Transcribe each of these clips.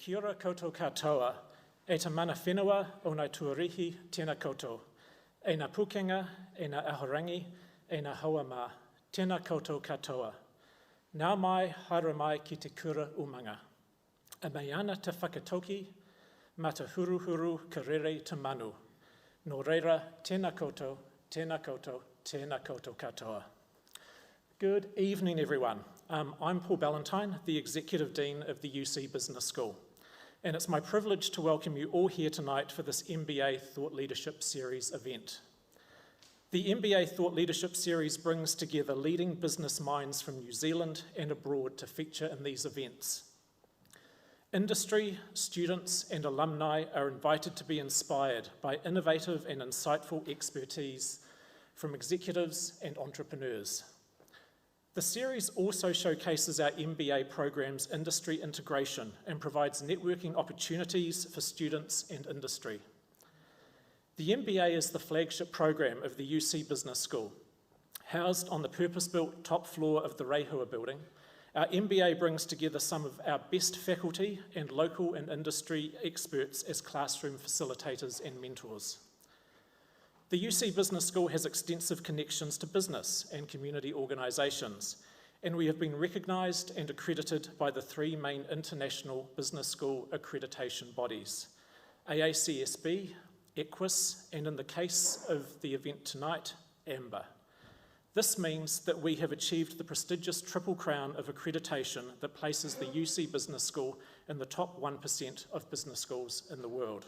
Kia ora koutou katoa, e te mana whenua o nai tuarihi tēnā koutou. E nā pukenga, e nā ahorangi, e nā hauamā, tēnā koutou katoa. Nā mai, haere mai ki te kura umanga. E mei ana te whakatoki, ma te huruhuru ka rere te manu. Nō reira, tēnā koutou, tēnā koutou, tēnā koutou katoa. Good evening, everyone. I'm Paul Ballantyne, the Executive Dean of the UC Business School, and it's my privilege to welcome you all here tonight for this MBA Thought Leadership Series event. The MBA Thought Leadership Series brings together leading business minds from New Zealand and abroad to feature in these events. Industry, students and alumni are invited to be inspired by innovative and insightful expertise from executives and entrepreneurs. The series also showcases our MBA program's industry integration and provides networking opportunities for students and industry. The MBA is the flagship program of the UC Business School. Housed on the purpose-built top floor of the Reihua building, our MBA brings together some of our best faculty and local and industry experts as classroom facilitators and mentors. The UC Business School has extensive connections to business and community organisations, and we have been recognised and accredited by the three main international business school accreditation bodies, AACSB, Equus, and in the case of the event tonight, AMBER. This means that we have achieved the prestigious Triple Crown of accreditation that places the UC Business School in the top 1% of business schools in the world.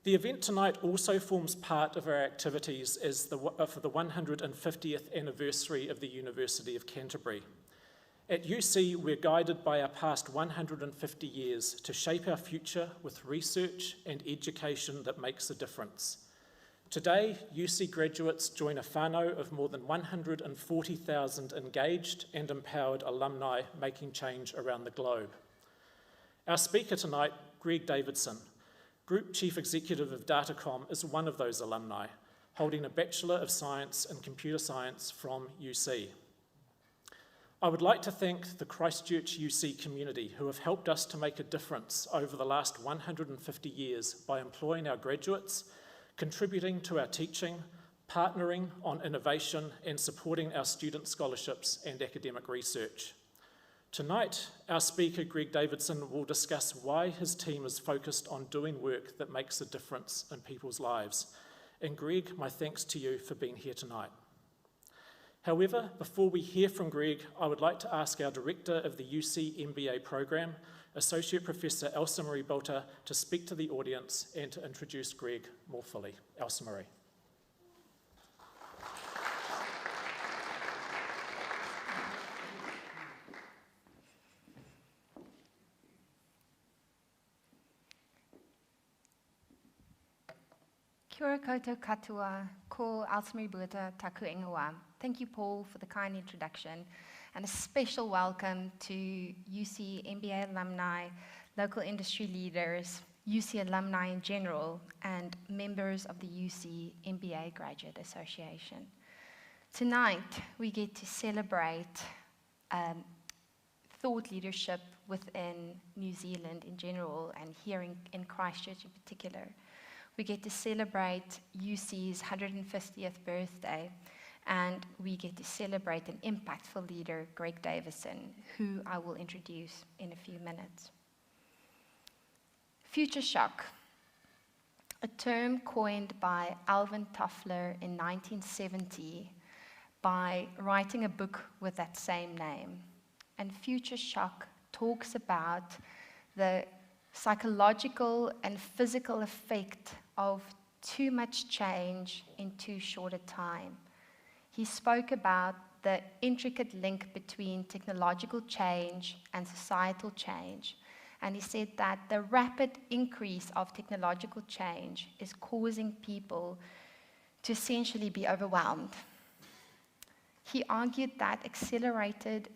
The event tonight also forms part of our activities for the 150th anniversary of the University of Canterbury. At UC, we're guided by our past 150 years to shape our future with research and education that makes a difference. Today, UC graduates join a whānau of more than 140,000 engaged and empowered alumni making change around the globe. Our speaker tonight, Greg Davidson, Group Chief Executive of Datacom, is one of those alumni, holding a Bachelor of Science in Computer Science from UC. I would like to thank the Christchurch UC community who have helped us to make a difference over the last 150 years by employing our graduates, contributing to our teaching, partnering on innovation, and supporting our student scholarships and academic research. Tonight, our speaker, Greg Davidson, will discuss why his team is focused on doing work that makes a difference in people's lives. And Greg, my thanks to you for being here tonight. However, before we hear from Greg, I would like to ask our Director of the UC MBA program, Associate Professor Elsa Marie Bolter, to speak to the audience and to introduce Greg more fully. Elsa Marie. Kia ora koutou katoa, ko Elsa Marie Bolter taku ingoa. Thank you, Paul, for the kind introduction, and a special welcome to UC MBA alumni, local industry leaders, UC alumni in general, and members of the UC MBA Graduate Association. Tonight, we get to celebrate thought leadership within New Zealand in general, and here in Christchurch in particular. We get to celebrate UC's 150th birthday, and we get to celebrate an impactful leader, Greg Davidson, who I will introduce in a few minutes. Future shock, a term coined by Alvin Toffler in 1970 by writing a book with that same name. And future shock talks about the psychological and physical effect of too much change in too short a time. He spoke about the intricate link between technological change and societal change, and he said that the rapid increase of technological change is causing people to essentially be overwhelmed. He argued that accelerated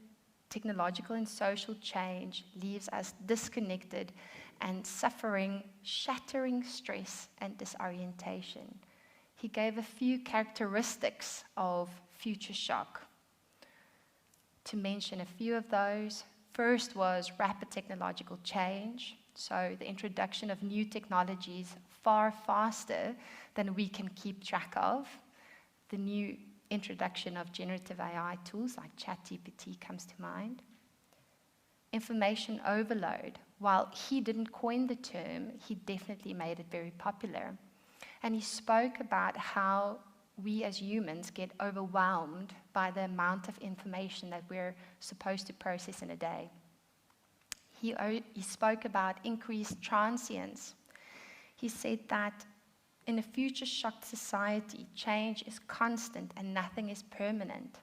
technological and social change leaves us disconnected and suffering shattering stress and disorientation. He gave a few characteristics of future shock. To mention a few of those, First was rapid technological change, so the introduction of new technologies far faster than we can keep track of. The new introduction of generative AI tools like ChatGPT comes to mind. Information overload. While he didn't coin the term, he definitely made it very popular. And he spoke about how we as humans get overwhelmed by the amount of information that we're supposed to process in a day. He spoke about increased transience. He said that in a future-shocked society, change is constant and nothing is permanent,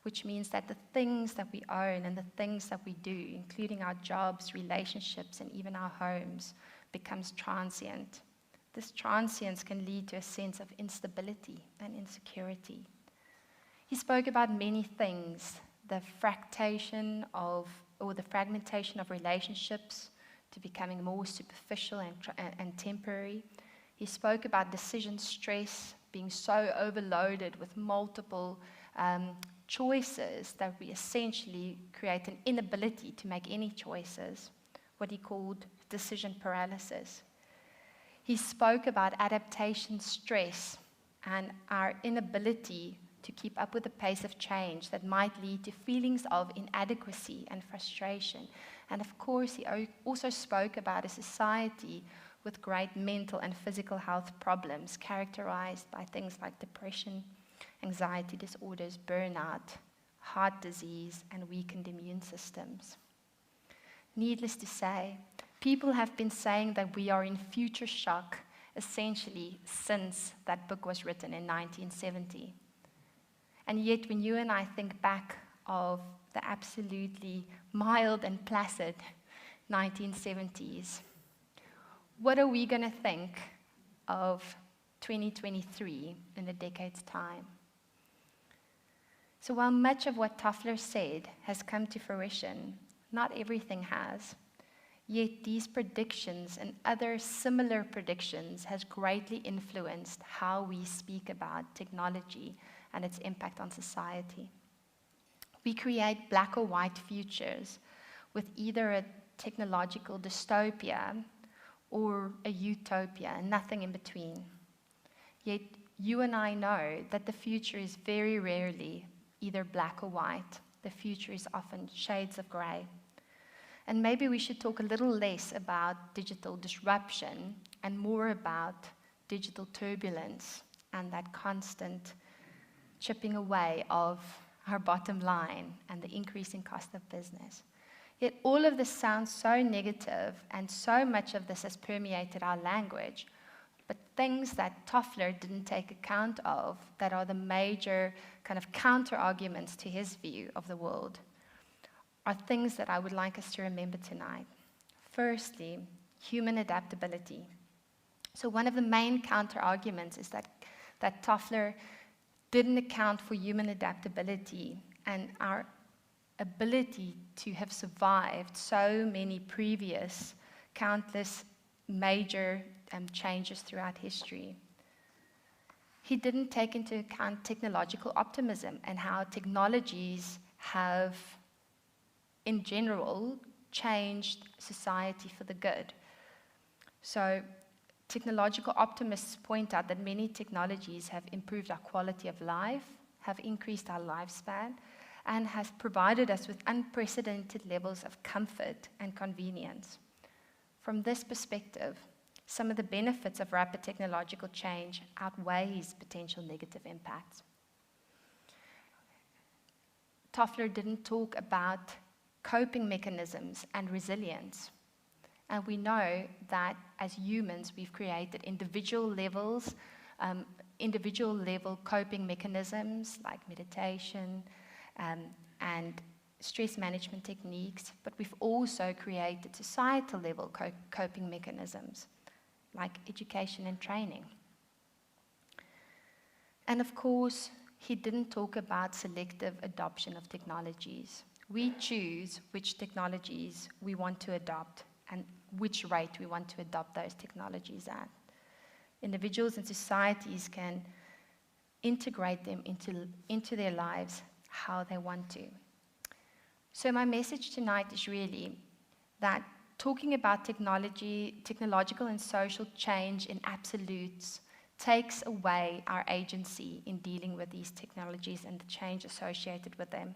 which means that the things that we own and the things that we do, including our jobs, relationships, and even our homes, becomes transient. This transience can lead to a sense of instability and insecurity. He spoke about many things, the fragmentation of relationships to becoming more superficial and temporary. He spoke about decision stress, being so overloaded with multiple choices that we essentially create an inability to make any choices, what he called decision paralysis. He spoke about adaptation stress and our inability to keep up with the pace of change that might lead to feelings of inadequacy and frustration. And of course, he also spoke about a society with great mental and physical health problems characterized by things like depression, anxiety disorders, burnout, heart disease, and weakened immune systems. Needless to say, people have been saying that we are in future shock essentially since that book was written in 1970. And yet when you and I think back of the absolutely mild and placid 1970s, what are we going to think of 2023 in a decade's time? So while much of what Toffler said has come to fruition, not everything has. Yet these predictions and other similar predictions has greatly influenced how we speak about technology and its impact on society. We create black or white futures with either a technological dystopia or a utopia, and nothing in between. Yet you and I know that the future is very rarely either black or white. The future is often shades of gray. And maybe we should talk a little less about digital disruption and more about digital turbulence and that constant chipping away of our bottom line and the increasing cost of business. Yet all of this sounds so negative, and so much of this has permeated our language. But things that Toffler didn't take account of that are the major kind of counter-arguments to his view of the world are things that I would like us to remember tonight. Firstly, human adaptability. So one of the main counter-arguments is that Toffler didn't account for human adaptability and our ability to have survived so many previous, countless major changes throughout history. He didn't take into account technological optimism and how technologies have, in general, changed society for the good. So technological optimists point out that many technologies have improved our quality of life, have increased our lifespan, and has provided us with unprecedented levels of comfort and convenience. From this perspective, some of the benefits of rapid technological change outweighs potential negative impacts. Toffler didn't talk about coping mechanisms and resilience. And we know that as humans, we've created individual level coping mechanisms like meditation and stress management techniques, but we've also created societal level coping mechanisms like education and training. And of course, he didn't talk about selective adoption of technologies. We choose which technologies we want to adopt and which rate we want to adopt those technologies at. Individuals and societies can integrate them into their lives how they want to. So my message tonight is really that talking about technological and social change in absolutes takes away our agency in dealing with these technologies and the change associated with them.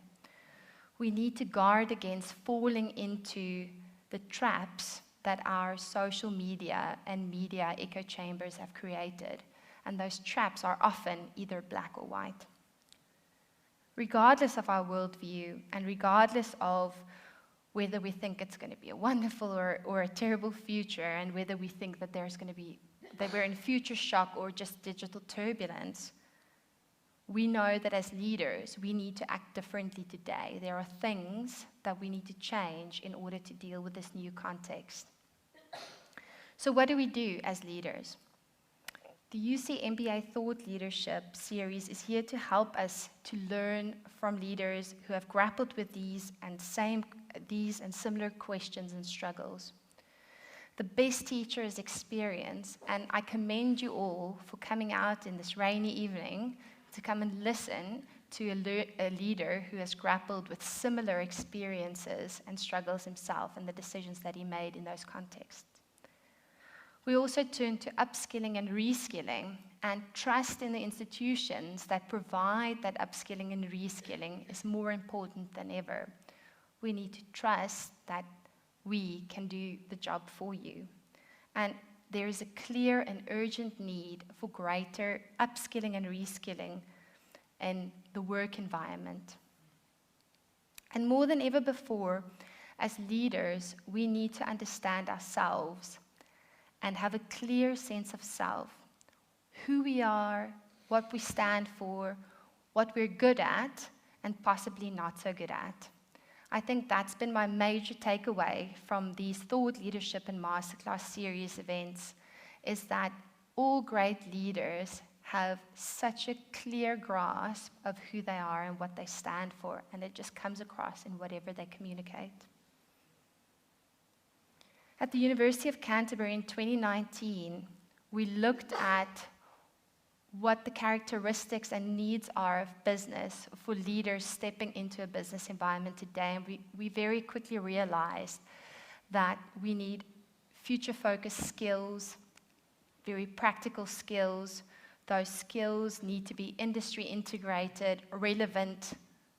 We need to guard against falling into the traps that our social media and media echo chambers have created. And those traps are often either black or white. Regardless of our worldview and regardless of whether we think it's going to be a wonderful or a terrible future, and whether we think that that we're in future shock or just digital turbulence, we know that as leaders, we need to act differently today. There are things that we need to change in order to deal with this new context. So what do we do as leaders? The UC MBA Thought Leadership series is here to help us to learn from leaders who have grappled with these and similar questions and struggles. The best teacher is experience, and I commend you all for coming out in this rainy evening to come and listen to a leader who has grappled with similar experiences and struggles himself and the decisions that he made in those contexts. We also turn to upskilling and reskilling, and trust in the institutions that provide that upskilling and reskilling is more important than ever. We need to trust that we can do the job for you. And there is a clear and urgent need for greater upskilling and reskilling in the work environment. And more than ever before, as leaders, we need to understand ourselves and have a clear sense of self, who we are, what we stand for, what we're good at, and possibly not so good at. I think that's been my major takeaway from these Thought Leadership and Masterclass series events, is that all great leaders have such a clear grasp of who they are and what they stand for, and it just comes across in whatever they communicate. At the University of Canterbury in 2019, we looked at what the characteristics and needs are of business for leaders stepping into a business environment today. And we very quickly realized that we need future-focused skills, very practical skills. Those skills need to be industry integrated, relevant,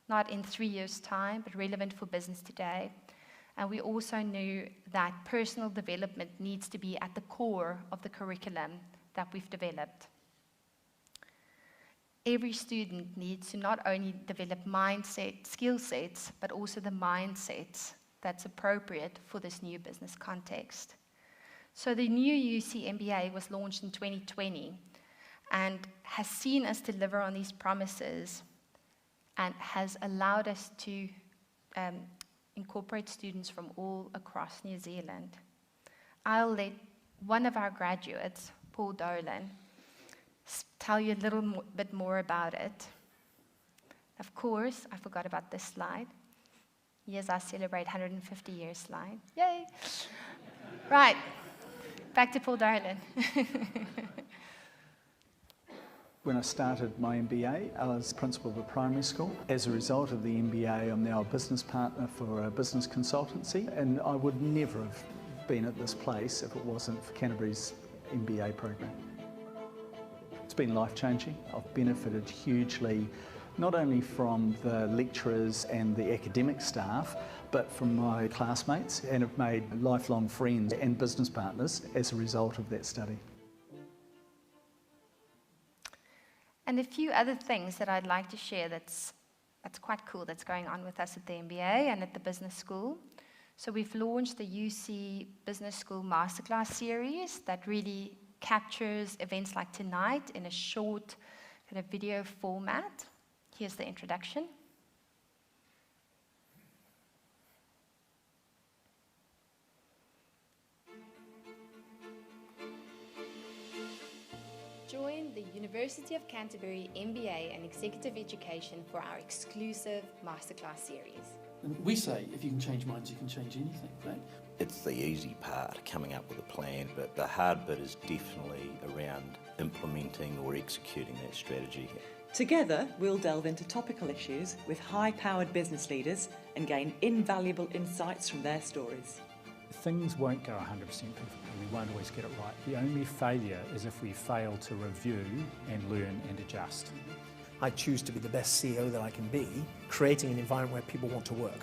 not in 3 years' time, but relevant for business today. And we also knew that personal development needs to be at the core of the curriculum that we've developed. Every student needs to not only develop mindset, skill sets, but also the mindsets that's appropriate for this new business context. So the new UC MBA was launched in 2020 and has seen us deliver on these promises and has allowed us to incorporate students from all across New Zealand. I'll let one of our graduates, Paul Dolan, tell you a little bit more about it. Of course, I forgot about this slide. Here's our Celebrate 150 Years slide. Yay! Right, back to Paul Dolan. When I started my MBA, I was principal of a primary school. As a result of the MBA, I'm now a business partner for a business consultancy, and I would never have been at this place if it wasn't for Canterbury's MBA program. It's been life-changing. I've benefited hugely, not only from the lecturers and the academic staff, but from my classmates, and have made lifelong friends and business partners as a result of that study. And a few other things that I'd like to share that's quite cool that's going on with us at the MBA and at the business school. So we've launched the UC Business School Masterclass series that really captures events like tonight in a short kind of video format. Here's the introduction. Join the University of Canterbury MBA and Executive Education for our exclusive Masterclass series. And we say, if you can change minds, you can change anything, right? It's the easy part, coming up with a plan, but the hard bit is definitely around implementing or executing that strategy. Together, we'll delve into topical issues with high-powered business leaders and gain invaluable insights from their stories. Things won't go 100% perfectly, we won't always get it right. The only failure is if we fail to review and learn and adjust. I choose to be the best CEO that I can be, creating an environment where people want to work.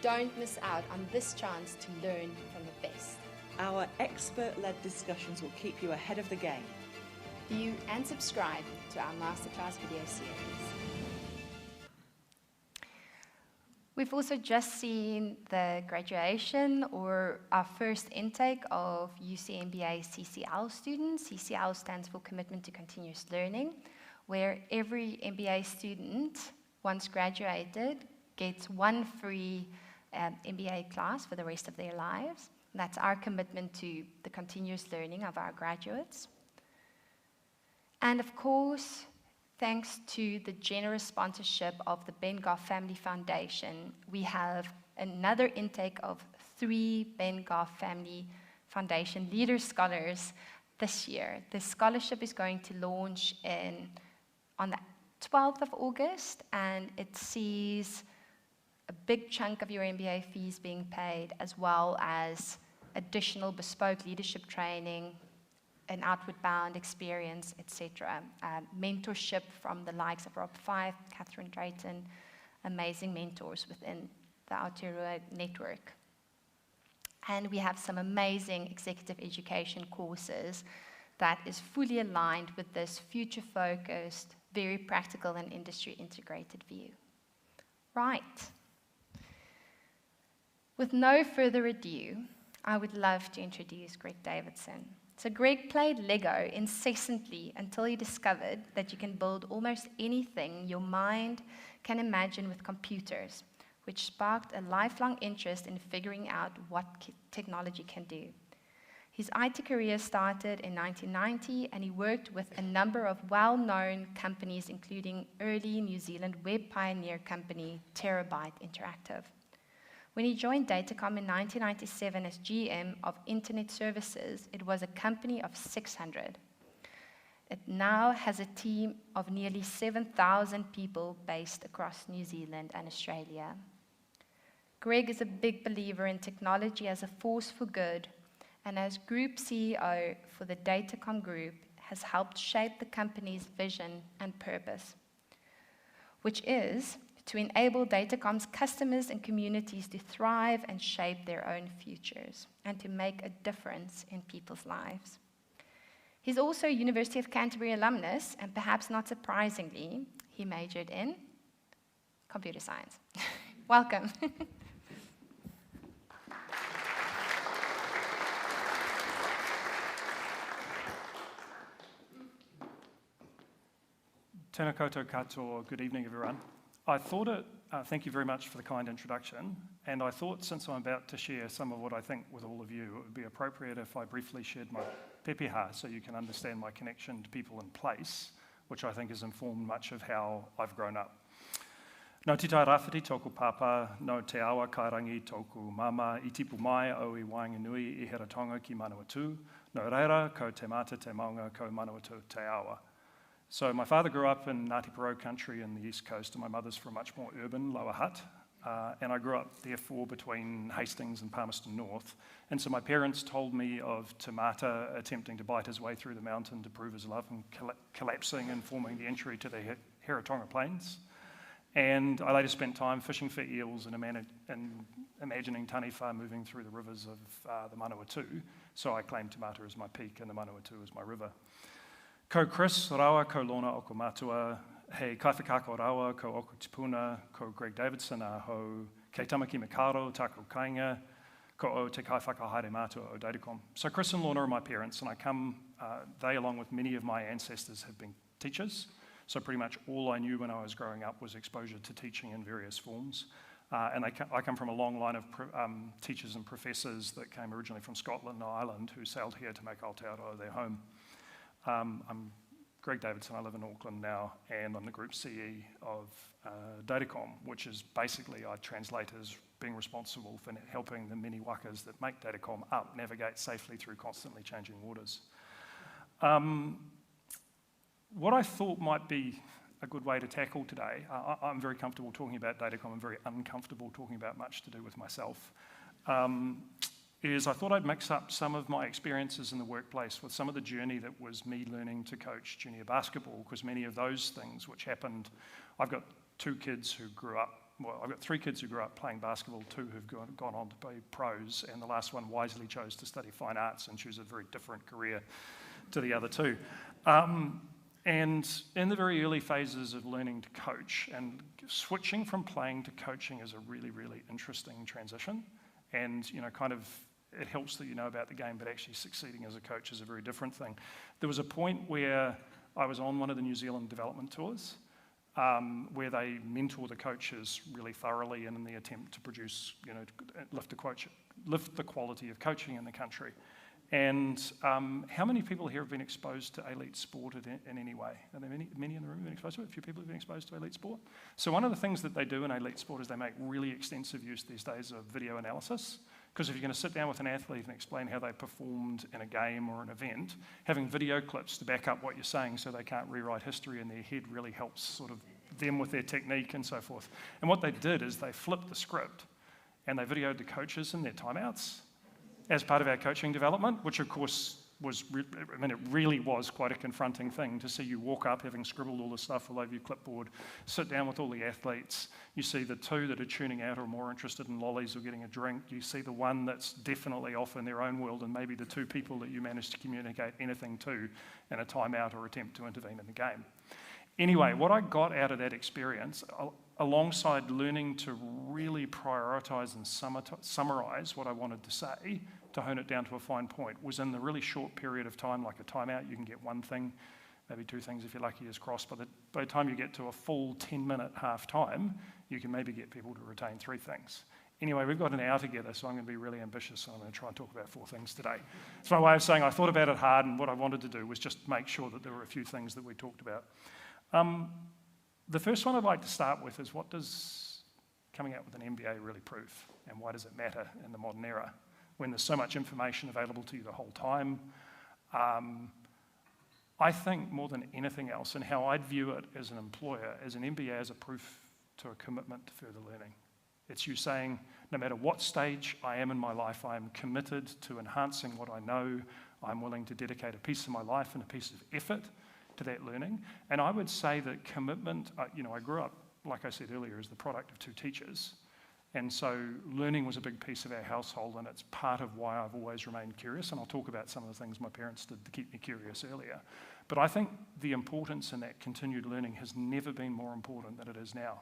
Don't miss out on this chance to learn from the best. Our expert-led discussions will keep you ahead of the game. View and subscribe to our masterclass video series. We've also just seen the graduation or our first intake of UC MBA CCL students. CCL stands for Commitment to Continuous Learning, where every MBA student, once graduated, gets one free MBA class for the rest of their lives. And that's our commitment to the continuous learning of our graduates. And of course, thanks to the generous sponsorship of the Ben Goff Family Foundation, we have another intake of 3 Ben Goff Family Foundation Leader Scholars this year. The scholarship is going to launch on the 12th of August, and it sees a big chunk of your MBA fees being paid, as well as additional bespoke leadership training, an outward bound experience, etc. Mentorship from the likes of Rob Fife, Catherine Drayton, amazing mentors within the Aotearoa network. And we have some amazing executive education courses that is fully aligned with this future-focused, very practical and industry-integrated view. Right. With no further ado, I would love to introduce Greg Davidson. So Greg played Lego incessantly until he discovered that you can build almost anything your mind can imagine with computers, which sparked a lifelong interest in figuring out what technology can do. His IT career started in 1990, and he worked with a number of well-known companies, including early New Zealand web pioneer company Terabyte Interactive. When he joined Datacom in 1997 as GM of Internet Services, it was a company of 600. It now has a team of nearly 7,000 people based across New Zealand and Australia. Greg is a big believer in technology as a force for good, and as Group CEO for the Datacom Group, has helped shape the company's vision and purpose, which is to enable Datacom's customers and communities to thrive and shape their own futures, and to make a difference in people's lives. He's also a University of Canterbury alumnus, and perhaps not surprisingly, he majored in computer science. Welcome. Tēnā koutou katoa, good evening everyone. Thank you very much for the kind introduction, and I thought since I'm about to share some of what I think with all of you, it would be appropriate if I briefly shared my pepeha so you can understand my connection to people in place, which I think has informed much of how I've grown up. Nō te tai rāwhiti tōku pāpā, nō te awa kairangi tōku mama i tipu mai au I Wainganui I Heratonga ki Manawatu, nō reira ko te mata te maunga ko Manawatu te awa. So my father grew up in Ngāti Porou country in the east coast, and my mother's from a much more urban Lower Hutt, and I grew up therefore between Hastings and Palmerston North. And so my parents told me of Te Mata attempting to bite his way through the mountain to prove his love and collapsing and forming the entry to the Heratonga Plains. And I later spent time fishing for eels and imagining taniwha moving through the rivers of the Manawatu. So I claim Te Mata as my peak and the Manawatu as my river. Ko Chris rawa ko Lorna o ko matua, he kaiwhakako rawa ko Oku Tipuna, ko Greg Davidson aho, kei Tamaki Mikaro, tako kainga, ko o te kaiwhakahaere matua o Datacom. So Chris and Lorna are my parents, and they along with many of my ancestors have been teachers. So pretty much all I knew when I was growing up was exposure to teaching in various forms. And I come from a long line of teachers and professors that came originally from Scotland and Ireland who sailed here to make Aotearoa their home. I'm Greg Davidson, I live in Auckland now, and I'm the Group CE of Datacom, which is basically, I translate as being responsible for helping the many wakas that make Datacom up navigate safely through constantly changing waters. What I thought might be a good way to tackle today. I'm very comfortable talking about Datacom. I'm very uncomfortable talking about much to do with myself. Is I thought I'd mix up some of my experiences in the workplace with some of the journey that was me learning to coach junior basketball, because many of those things which happened, I've got I've got 3 kids who grew up playing basketball, 2 who've gone on to be pros, and the last one wisely chose to study fine arts and choose a very different career to the other 2. And in the very early phases of learning to coach, and switching from playing to coaching is a really, really interesting transition. And, it helps that you know about the game, but actually succeeding as a coach is a very different thing. There was a point where I was on one of the New Zealand development tours, where they mentor the coaches really thoroughly in the attempt to produce, lift the quality of coaching in the country. And how many people here have been exposed to elite sport in any way? Are there many in the room who've been exposed to it? A few people have been exposed to elite sport? So one of the things that they do in elite sport is they make really extensive use these days of video analysis. Because if you're going to sit down with an athlete and explain how they performed in a game or an event, having video clips to back up what you're saying so they can't rewrite history in their head really helps sort of them with their technique and so forth. And what they did is they flipped the script and they videoed the coaches in their timeouts as part of our coaching development, which of course it really was quite a confronting thing to see you walk up having scribbled all this stuff all over your clipboard, sit down with all the athletes, you see the 2 that are tuning out or are more interested in lollies or getting a drink, you see the one that's definitely off in their own world, and maybe the 2 people that you managed to communicate anything to in a timeout or attempt to intervene in the game. Anyway, what I got out of that experience, alongside learning to really prioritise and summarise what I wanted to say, to hone it down to a fine point, was in the really short period of time, like a timeout, you can get 1 thing, maybe 2 things if you're lucky as crossed. By the time you get to a full 10-minute half time, you can maybe get people to retain 3 things. Anyway, we've got an hour together, so I'm going to be really ambitious, and I'm going to try and talk about 4 things today. It's my way of saying I thought about it hard, and what I wanted to do was just make sure that there were a few things that we talked about. The first one I'd like to start with is, what does coming out with an MBA really prove, and why does it matter in the modern era when there's so much information available to you the whole time? I think more than anything else, and how I'd view it as an employer, as an MBA as a proof to a commitment to further learning. It's you saying, no matter what stage I am in my life, I am committed to enhancing what I know. I'm willing to dedicate a piece of my life and a piece of effort to that learning. And I would say that commitment, I grew up, like I said earlier, as the product of 2 teachers. And so learning was a big piece of our household, and it's part of why I've always remained curious. And I'll talk about some of the things my parents did to keep me curious earlier. But I think the importance in that continued learning has never been more important than it is now.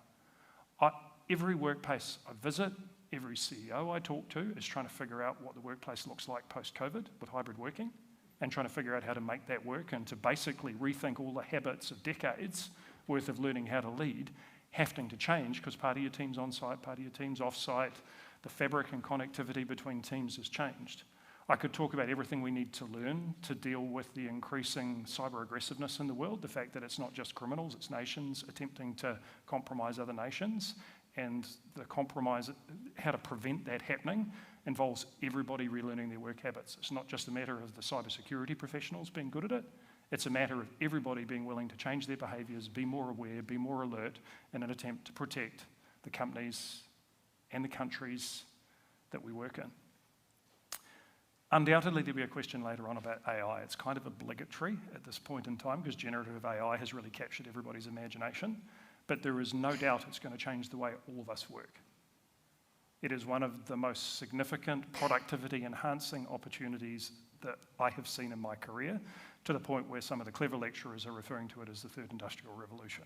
Every workplace I visit, every CEO I talk to is trying to figure out what the workplace looks like post-COVID with hybrid working, and trying to figure out how to make that work, and to basically rethink all the habits of decades worth of learning how to lead, having to change because part of your team's on-site, part of your team's off-site, the fabric and connectivity between teams has changed. I could talk about everything we need to learn to deal with the increasing cyber aggressiveness in the world, the fact that it's not just criminals, it's nations attempting to compromise other nations, and the compromise, how to prevent that happening, involves everybody relearning their work habits. It's not just a matter of the cybersecurity professionals being good at it, it's a matter of everybody being willing to change their behaviours, be more aware, be more alert, in an attempt to protect the companies and the countries that we work in. Undoubtedly, there'll be a question later on about AI. It's kind of obligatory at this point in time because generative AI has really captured everybody's imagination, but there is no doubt it's going to change the way all of us work. It is one of the most significant productivity-enhancing opportunities that I have seen in my career, to the point where some of the clever lecturers are referring to it as the third industrial revolution.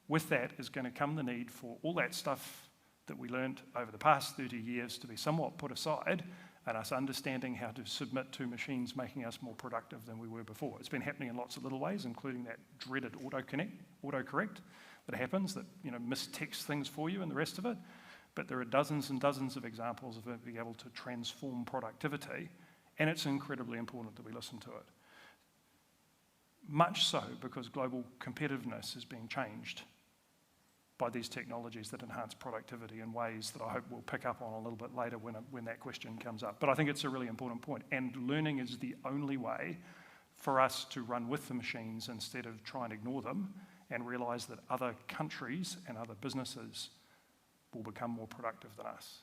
With that is going to come the need for all that stuff that we learned over the past 30 years to be somewhat put aside, and us understanding how to submit to machines making us more productive than we were before. It's been happening in lots of little ways, including that dreaded autocorrect that happens, that mistext things for you and the rest of it. But there are dozens and dozens of examples of it being able to transform productivity, and it's incredibly important that we listen to it. Much so because global competitiveness is being changed by these technologies that enhance productivity in ways that I hope we'll pick up on a little bit later when that question comes up. But I think it's a really important point, and learning is the only way for us to run with the machines instead of try and ignore them and realise that other countries and other businesses will become more productive than us.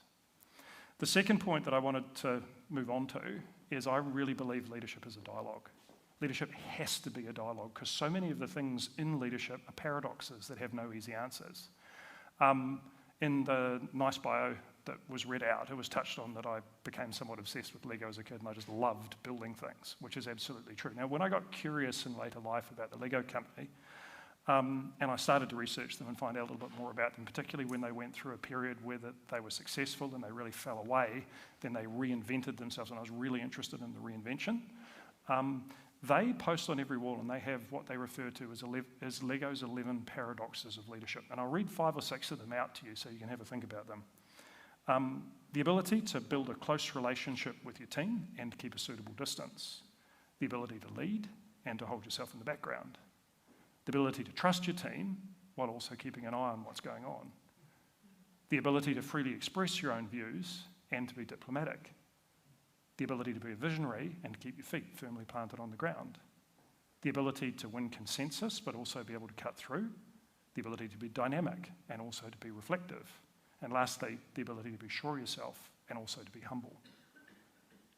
The second point that I wanted to move on to is I really believe leadership is a dialogue. Leadership has to be a dialogue because so many of the things in leadership are paradoxes that have no easy answers. In the nice bio that was read out, it was touched on that I became somewhat obsessed with Lego as a kid and I just loved building things, which is absolutely true. Now, when I got curious in later life about the Lego company, and I started to research them and find out a little bit more about them, particularly when they went through a period where they were successful and they really fell away, then they reinvented themselves, and I was really interested in the reinvention. They post on every wall and they have what they refer to as Lego's 11 paradoxes of leadership. And I'll read 5 or 6 of them out to you so you can have a think about them. The ability to build a close relationship with your team and to keep a suitable distance. The ability to lead and to hold yourself in the background. The ability to trust your team while also keeping an eye on what's going on. The ability to freely express your own views and to be diplomatic. The ability to be a visionary and to keep your feet firmly planted on the ground. The ability to win consensus but also be able to cut through. The ability to be dynamic and also to be reflective. And lastly, the ability to be sure of yourself and also to be humble.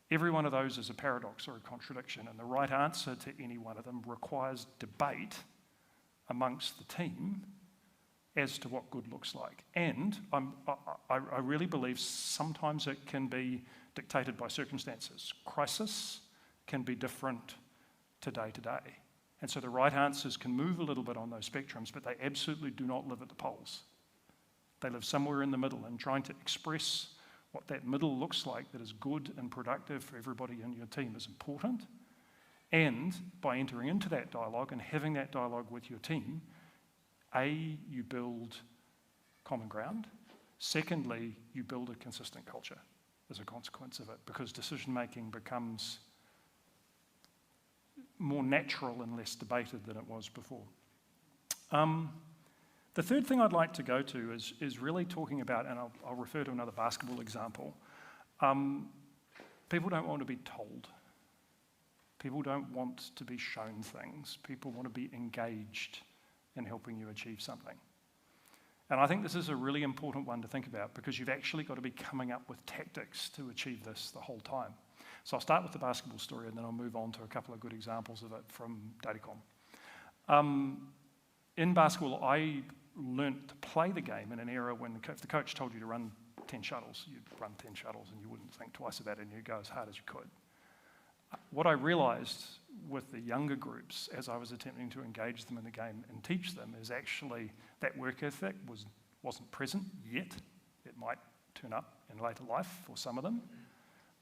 Every one of those is a paradox or a contradiction, and the right answer to any one of them requires debate amongst the team as to what good looks like. And I really believe sometimes it can be dictated by circumstances. Crisis can be different to day. And so the right answers can move a little bit on those spectrums, but they absolutely do not live at the poles. They live somewhere in the middle, and trying to express what that middle looks like that is good and productive for everybody in your team is important. And by entering into that dialogue and having that dialogue with your team, A, you build common ground. Secondly, you build a consistent culture as a consequence of it, because decision-making becomes more natural and less debated than it was before. The third thing I'd like to go to is really talking about, and I'll refer to another basketball example, people don't want to be told. People don't want to be shown things. People want to be engaged in helping you achieve something. And I think this is a really important one to think about because you've actually got to be coming up with tactics to achieve this the whole time. So I'll start with the basketball story and then I'll move on to a couple of good examples of it from Datacom. In basketball, I learnt to play the game in an era when if the coach told you to run 10 shuttles, you'd run 10 shuttles and you wouldn't think twice about it and you'd go as hard as you could. What I realised with the younger groups as I was attempting to engage them in the game and teach them is actually that work ethic wasn't present yet. It might turn up in later life for some of them.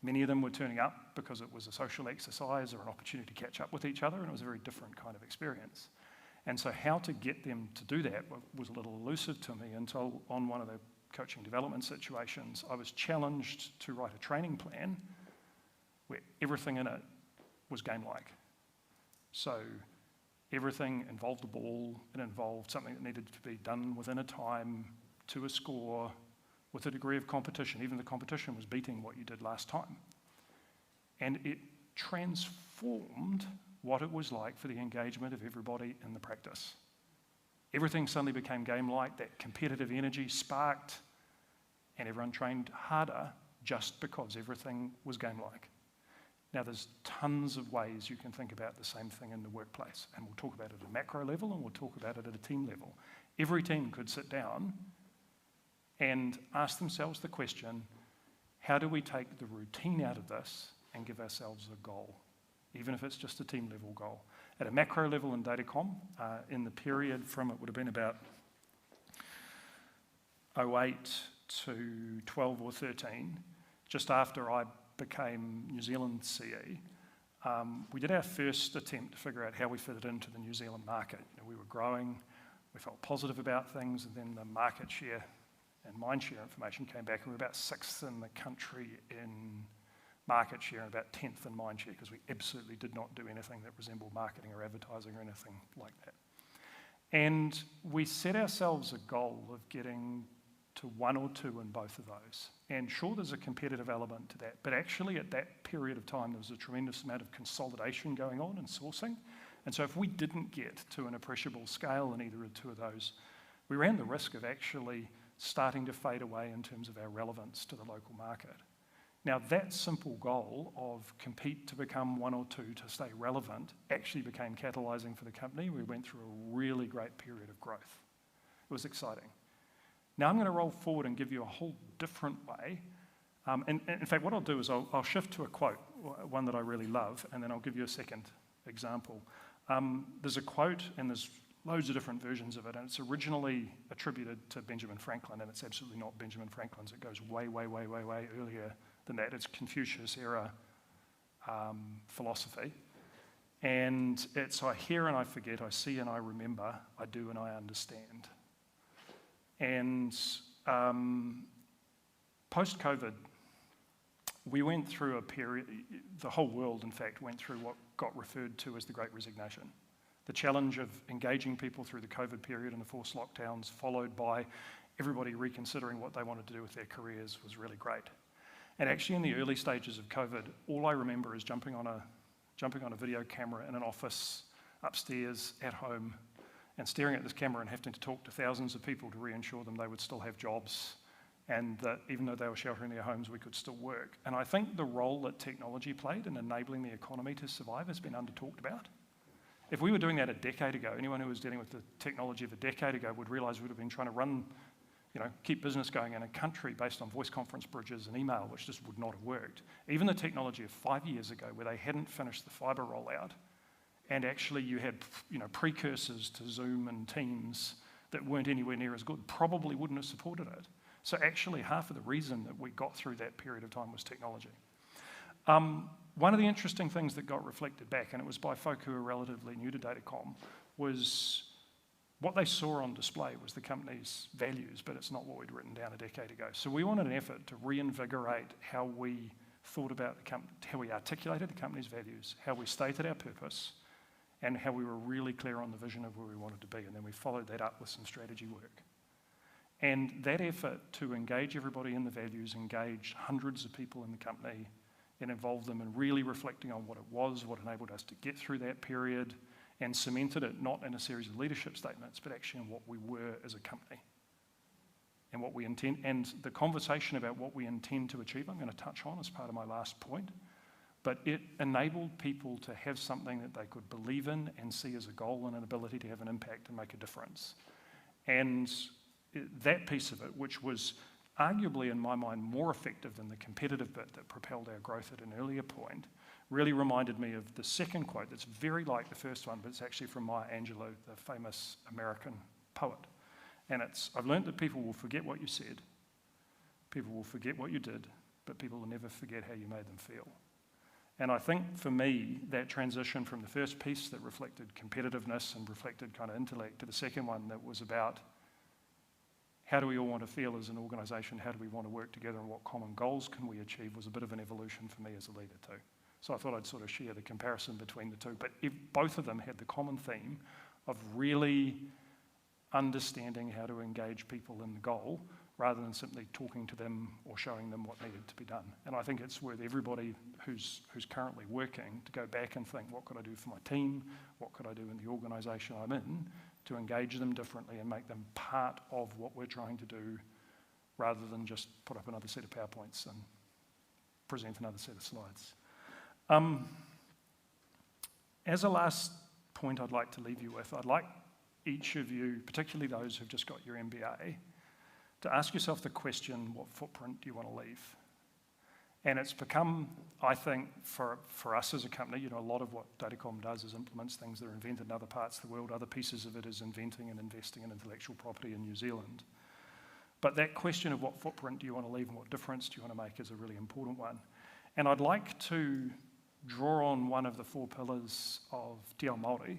Many of them were turning up because it was a social exercise or an opportunity to catch up with each other, and it was a very different kind of experience. And so how to get them to do that was a little elusive to me until on one of the coaching development situations, I was challenged to write a training plan where everything in it was game-like. So everything involved the ball, it involved something that needed to be done within a time, to a score, with a degree of competition. Even the competition was beating what you did last time. And it transformed what it was like for the engagement of everybody in the practice. Everything suddenly became game-like, that competitive energy sparked, and everyone trained harder just because everything was game-like. Now, there's tons of ways you can think about the same thing in the workplace, and we'll talk about it at a macro level and we'll talk about it at a team level. Every team could sit down and ask themselves the question, how do we take the routine out of this and give ourselves a goal, even if it's just a team level goal? At a macro level in Datacom, in the period from, it would have been about 08 to 12 or 13, just after I became New Zealand CE, we did our first attempt to figure out how we fitted into the New Zealand market. You know, we were growing, we felt positive about things, and then the market share and mind share information came back, and we were about 6th in the country in market share and about 10th in mind share, because we absolutely did not do anything that resembled marketing or advertising or anything like that. And we set ourselves a goal of getting to 1 or 2 in both of those. And sure, there's a competitive element to that, but actually at that period of time, there was a tremendous amount of consolidation going on in sourcing, And so if we didn't get to an appreciable scale in either of two of those, we ran the risk of actually starting to fade away in terms of our relevance to the local market. Now, that simple goal of compete to become one or two to stay relevant actually became catalysing for the company. We went through a really great period of growth. It was exciting. Now I'm going to roll forward and give you a whole different way. And in fact, what I'll do is I'll shift to a quote, one that I really love, and then I'll give you a second example. There's a quote, and there's loads of different versions of it, and it's originally attributed to Benjamin Franklin, and it's absolutely not Benjamin Franklin's. It goes way, way, way, way, way earlier than that. It's Confucius-era philosophy. And it's, I hear and I forget, I see and I remember, I do and I understand. And post-COVID, we went through a period, the whole world, in fact, went through what got referred to as the Great Resignation. The challenge of engaging people through the COVID period and the forced lockdowns, followed by everybody reconsidering what they wanted to do with their careers, was really great. And actually, in the early stages of COVID, all I remember is jumping on a video camera in an office upstairs at home and staring at this camera and having to talk to thousands of people to reassure them they would still have jobs and that even though they were sheltering their homes, we could still work. And I think the role that technology played in enabling the economy to survive has been under-talked about. If we were doing that a decade ago, anyone who was dealing with the technology of a decade ago would realise we would have been trying to run, keep business going in a country based on voice conference bridges and email, which just would not have worked. Even the technology of 5 years ago, where they hadn't finished the fibre rollout, and actually you had precursors to Zoom and Teams that weren't anywhere near as good, probably wouldn't have supported it. So actually half of the reason that we got through that period of time was technology. One of the interesting things that got reflected back, and it was by folk who are relatively new to Datacom, was what they saw on display was the company's values, but it's not what we'd written down a decade ago. So we wanted an effort to reinvigorate how we thought about the company, how we articulated the company's values, how we stated our purpose, and how we were really clear on the vision of where we wanted to be. And then we followed that up with some strategy work. And that effort to engage everybody in the values, engage hundreds of people in the company, and involve them in really reflecting on what it was, what enabled us to get through that period, and cemented it not in a series of leadership statements, but actually in what we were as a company and what we intend. And the conversation about what we intend to achieve, I'm going to touch on as part of my last point, but it enabled people to have something that they could believe in and see as a goal and an ability to have an impact and make a difference. And that piece of it, which was arguably in my mind more effective than the competitive bit that propelled our growth at an earlier point, really reminded me of the second quote that's very like the first one, but it's actually from Maya Angelou, the famous American poet. And it's, I've learned that people will forget what you said, people will forget what you did, but people will never forget how you made them feel. And I think for me, that transition from the first piece that reflected competitiveness and reflected kind of intellect to the second one that was about how do we all want to feel as an organisation, how do we want to work together, and what common goals can we achieve, was a bit of an evolution for me as a leader too. So I thought I'd sort of share the comparison between the two, but both of them had the common theme of really understanding how to engage people in the goal rather than simply talking to them or showing them what needed to be done. And I think it's worth everybody who's currently working to go back and think, what could I do for my team? What could I do in the organisation I'm in to engage them differently and make them part of what we're trying to do rather than just put up another set of PowerPoints and present another set of slides. As a last point I'd like to leave you with, I'd like each of you, particularly those who've just got your MBA, to ask yourself the question, what footprint do you want to leave? And it's become, I think, for us as a company, a lot of what Datacom does is implements things that are invented in other parts of the world. Other pieces of it is inventing and investing in intellectual property in New Zealand. But that question of what footprint do you want to leave and what difference do you want to make is a really important one. And I'd like to draw on one of the four pillars of Te Ao Māori,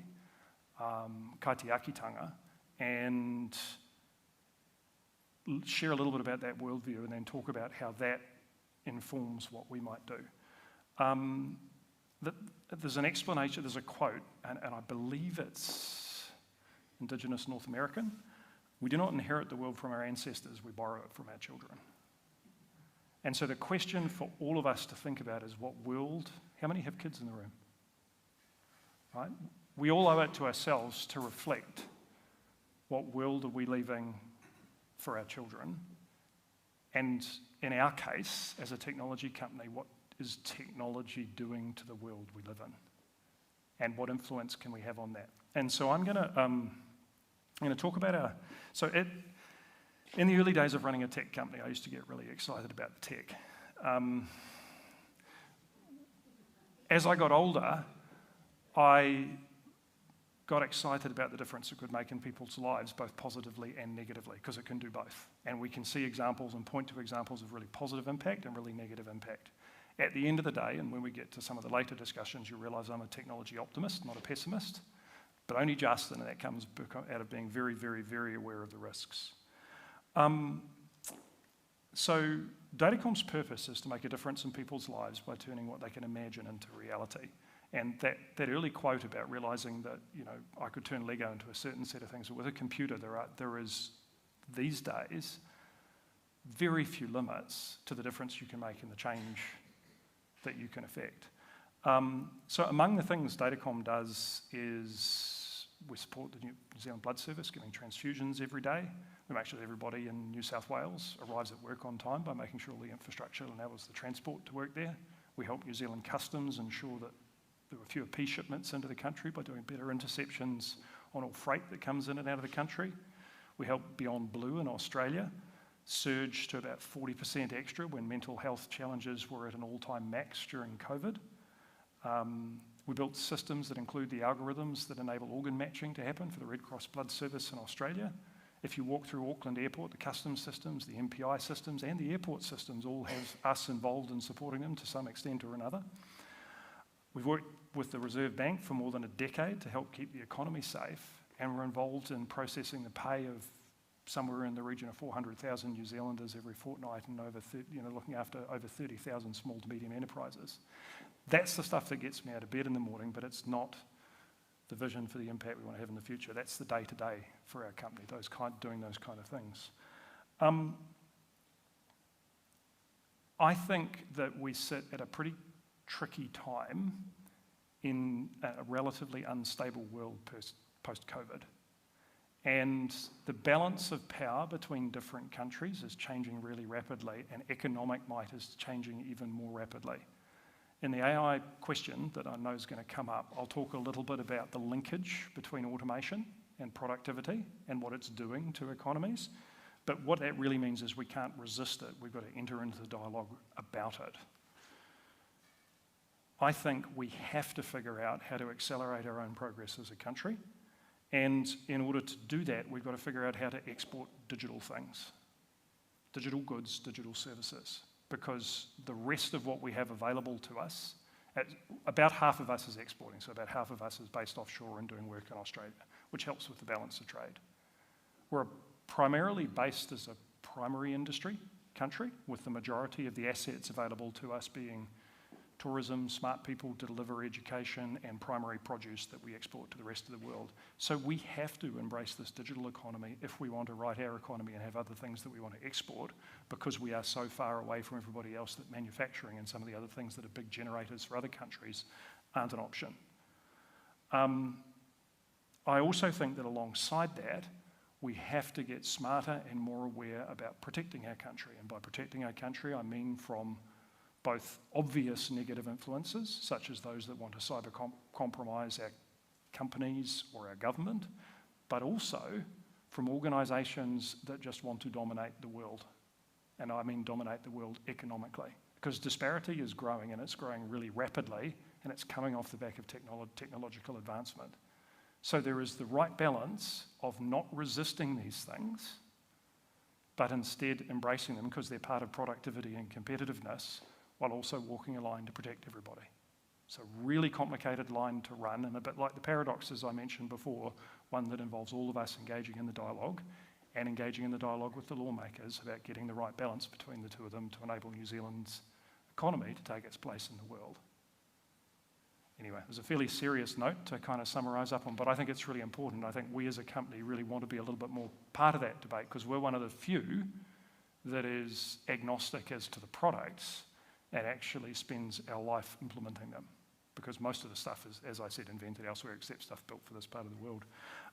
kaitiakitanga, and share a little bit about that worldview and then talk about how that informs what we might do. There's an explanation, there's a quote, and I believe it's Indigenous North American. We do not inherit the world from our ancestors, we borrow it from our children. And so the question for all of us to think about is what world, how many have kids in the room? Right? we all owe it to ourselves to reflect what world are we leaving for our children, and in our case, as a technology company, what is technology doing to the world we live in, and what influence can we have on that? And so I'm going to talk about in the early days of running a tech company, I used to get really excited about the tech. As I got older, I got excited about the difference it could make in people's lives, both positively and negatively, because it can do both. And we can see examples and point to examples of really positive impact and really negative impact. At the end of the day, and when we get to some of the later discussions, you realise I'm a technology optimist, not a pessimist, but only just, and that comes out of being very, very, very aware of the risks. So Datacom's purpose is to make a difference in people's lives by turning what they can imagine into reality. And that early quote about realising that, I could turn Lego into a certain set of things, but with a computer there is, these days, very few limits to the difference you can make in the change that you can affect. So among the things Datacom does is we support the New Zealand Blood Service, giving transfusions every day. We make sure that everybody in New South Wales arrives at work on time by making sure the infrastructure enables the transport to work there. We help New Zealand Customs ensure that there were fewer P shipments into the country by doing better interceptions on all freight that comes in and out of the country. We help Beyond Blue in Australia surge to about 40% extra when mental health challenges were at an all-time max during COVID. We built systems that include the algorithms that enable organ matching to happen for the Red Cross Blood Service in Australia. If you walk through Auckland Airport, the customs systems, the MPI systems, and the airport systems all have us involved in supporting them to some extent or another. We've worked with the Reserve Bank for more than a decade to help keep the economy safe, and we're involved in processing the pay of somewhere in the region of 400,000 New Zealanders every fortnight, and looking after over 30,000 small to medium enterprises. That's the stuff that gets me out of bed in the morning, but it's not the vision for the impact we want to have in the future. That's the day-to-day for our company, doing those kind of things. I think that we sit at a pretty tricky time in a relatively unstable world post-COVID. And the balance of power between different countries is changing really rapidly, and economic might is changing even more rapidly. In the AI question that I know is going to come up, I'll talk a little bit about the linkage between automation and productivity and what it's doing to economies. But what that really means is we can't resist it. We've got to enter into the dialogue about it. I think we have to figure out how to accelerate our own progress as a country. And in order to do that, we've got to figure out how to export digital things, digital goods, digital services, because the rest of what we have available to us, about half of us is exporting, so about half of us is based offshore and doing work in Australia, which helps with the balance of trade. We're primarily based as a primary industry country, with the majority of the assets available to us being tourism, smart people to deliver education, and primary produce that we export to the rest of the world. So we have to embrace this digital economy if we want to write our economy and have other things that we want to export, because we are so far away from everybody else that manufacturing and some of the other things that are big generators for other countries aren't an option. I also think that alongside that, we have to get smarter and more aware about protecting our country. And by protecting our country, I mean from both obvious negative influences, such as those that want to cyber compromise our companies or our government, but also from organisations that just want to dominate the world. And I mean dominate the world economically, because disparity is growing, and it's growing really rapidly, and it's coming off the back of technological advancement. So there is the right balance of not resisting these things, but instead embracing them because they're part of productivity and competitiveness, while also walking a line to protect everybody. It's a really complicated line to run, and a bit like the paradoxes I mentioned before, one that involves all of us engaging in the dialogue and engaging in the dialogue with the lawmakers about getting the right balance between the two of them to enable New Zealand's economy to take its place in the world. Anyway, it was a fairly serious note to kind of summarise up on, but I think it's really important. I think we as a company really want to be a little bit more part of that debate, because we're one of the few that is agnostic as to the products and actually spends our life implementing them. because most of the stuff is, as I said, invented elsewhere except stuff built for this part of the world.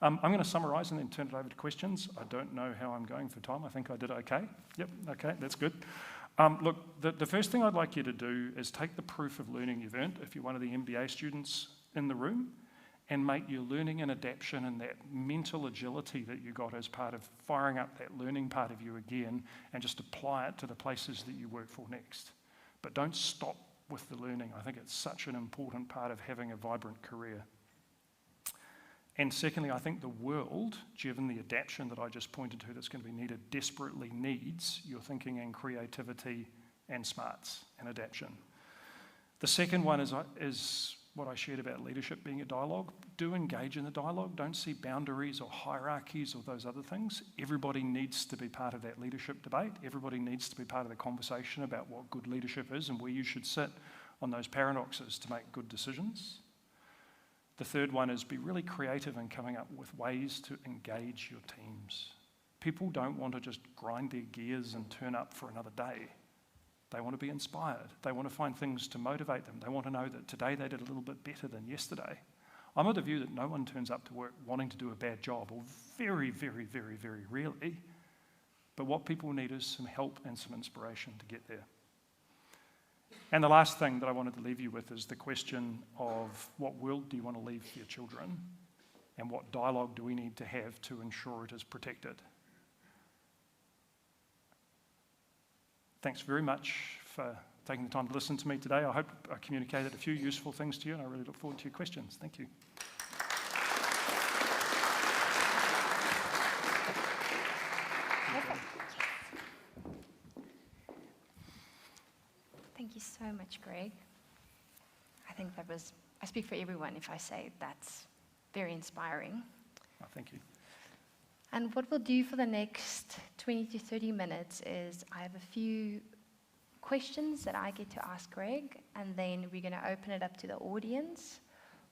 I'm going to summarise and then turn it over to questions. I don't know how I'm going for time. I think I did okay. Yep, okay, that's good. Look, the first thing I'd like you to do is take the proof of learning you've earned, if you're one of the MBA students in the room, and make your learning and adaptation and that mental agility that you got as part of firing up that learning part of you again, and just apply it to the places that you work for next. But don't stop with the learning. I think it's such an important part of having a vibrant career. And secondly, I think the world, given the adaptation that I just pointed to that's going to be needed, desperately needs your thinking and creativity and smarts and adaptation. The second one is what I shared about leadership being a dialogue. Do engage in the dialogue. Don't see boundaries or hierarchies or those other things. Everybody needs to be part of that leadership debate. Everybody needs to be part of the conversation about what good leadership is and where you should sit on those paradoxes to make good decisions. The third one is be really creative in coming up with ways to engage your teams. People don't want to just grind their gears and turn up for another day. They want to be inspired. They want to find things to motivate them. They want to know that today they did a little bit better than yesterday. I'm of the view that no one turns up to work wanting to do a bad job, or very, very, very, very rarely. But what people need is some help and some inspiration to get there. And the last thing that I wanted to leave you with is the question of what world do you want to leave for your children, and what dialogue do we need to have to ensure it is protected? Thanks very much for taking the time to listen to me today. I hope I communicated a few useful things to you, and I really look forward to your questions. Thank you. Thank you so much, Greg. I think I speak for everyone if I say that's very inspiring. Oh, thank you. And what we'll do for the next 20 to 30 minutes is I have a few questions that I get to ask Greg, and then we're going to open it up to the audience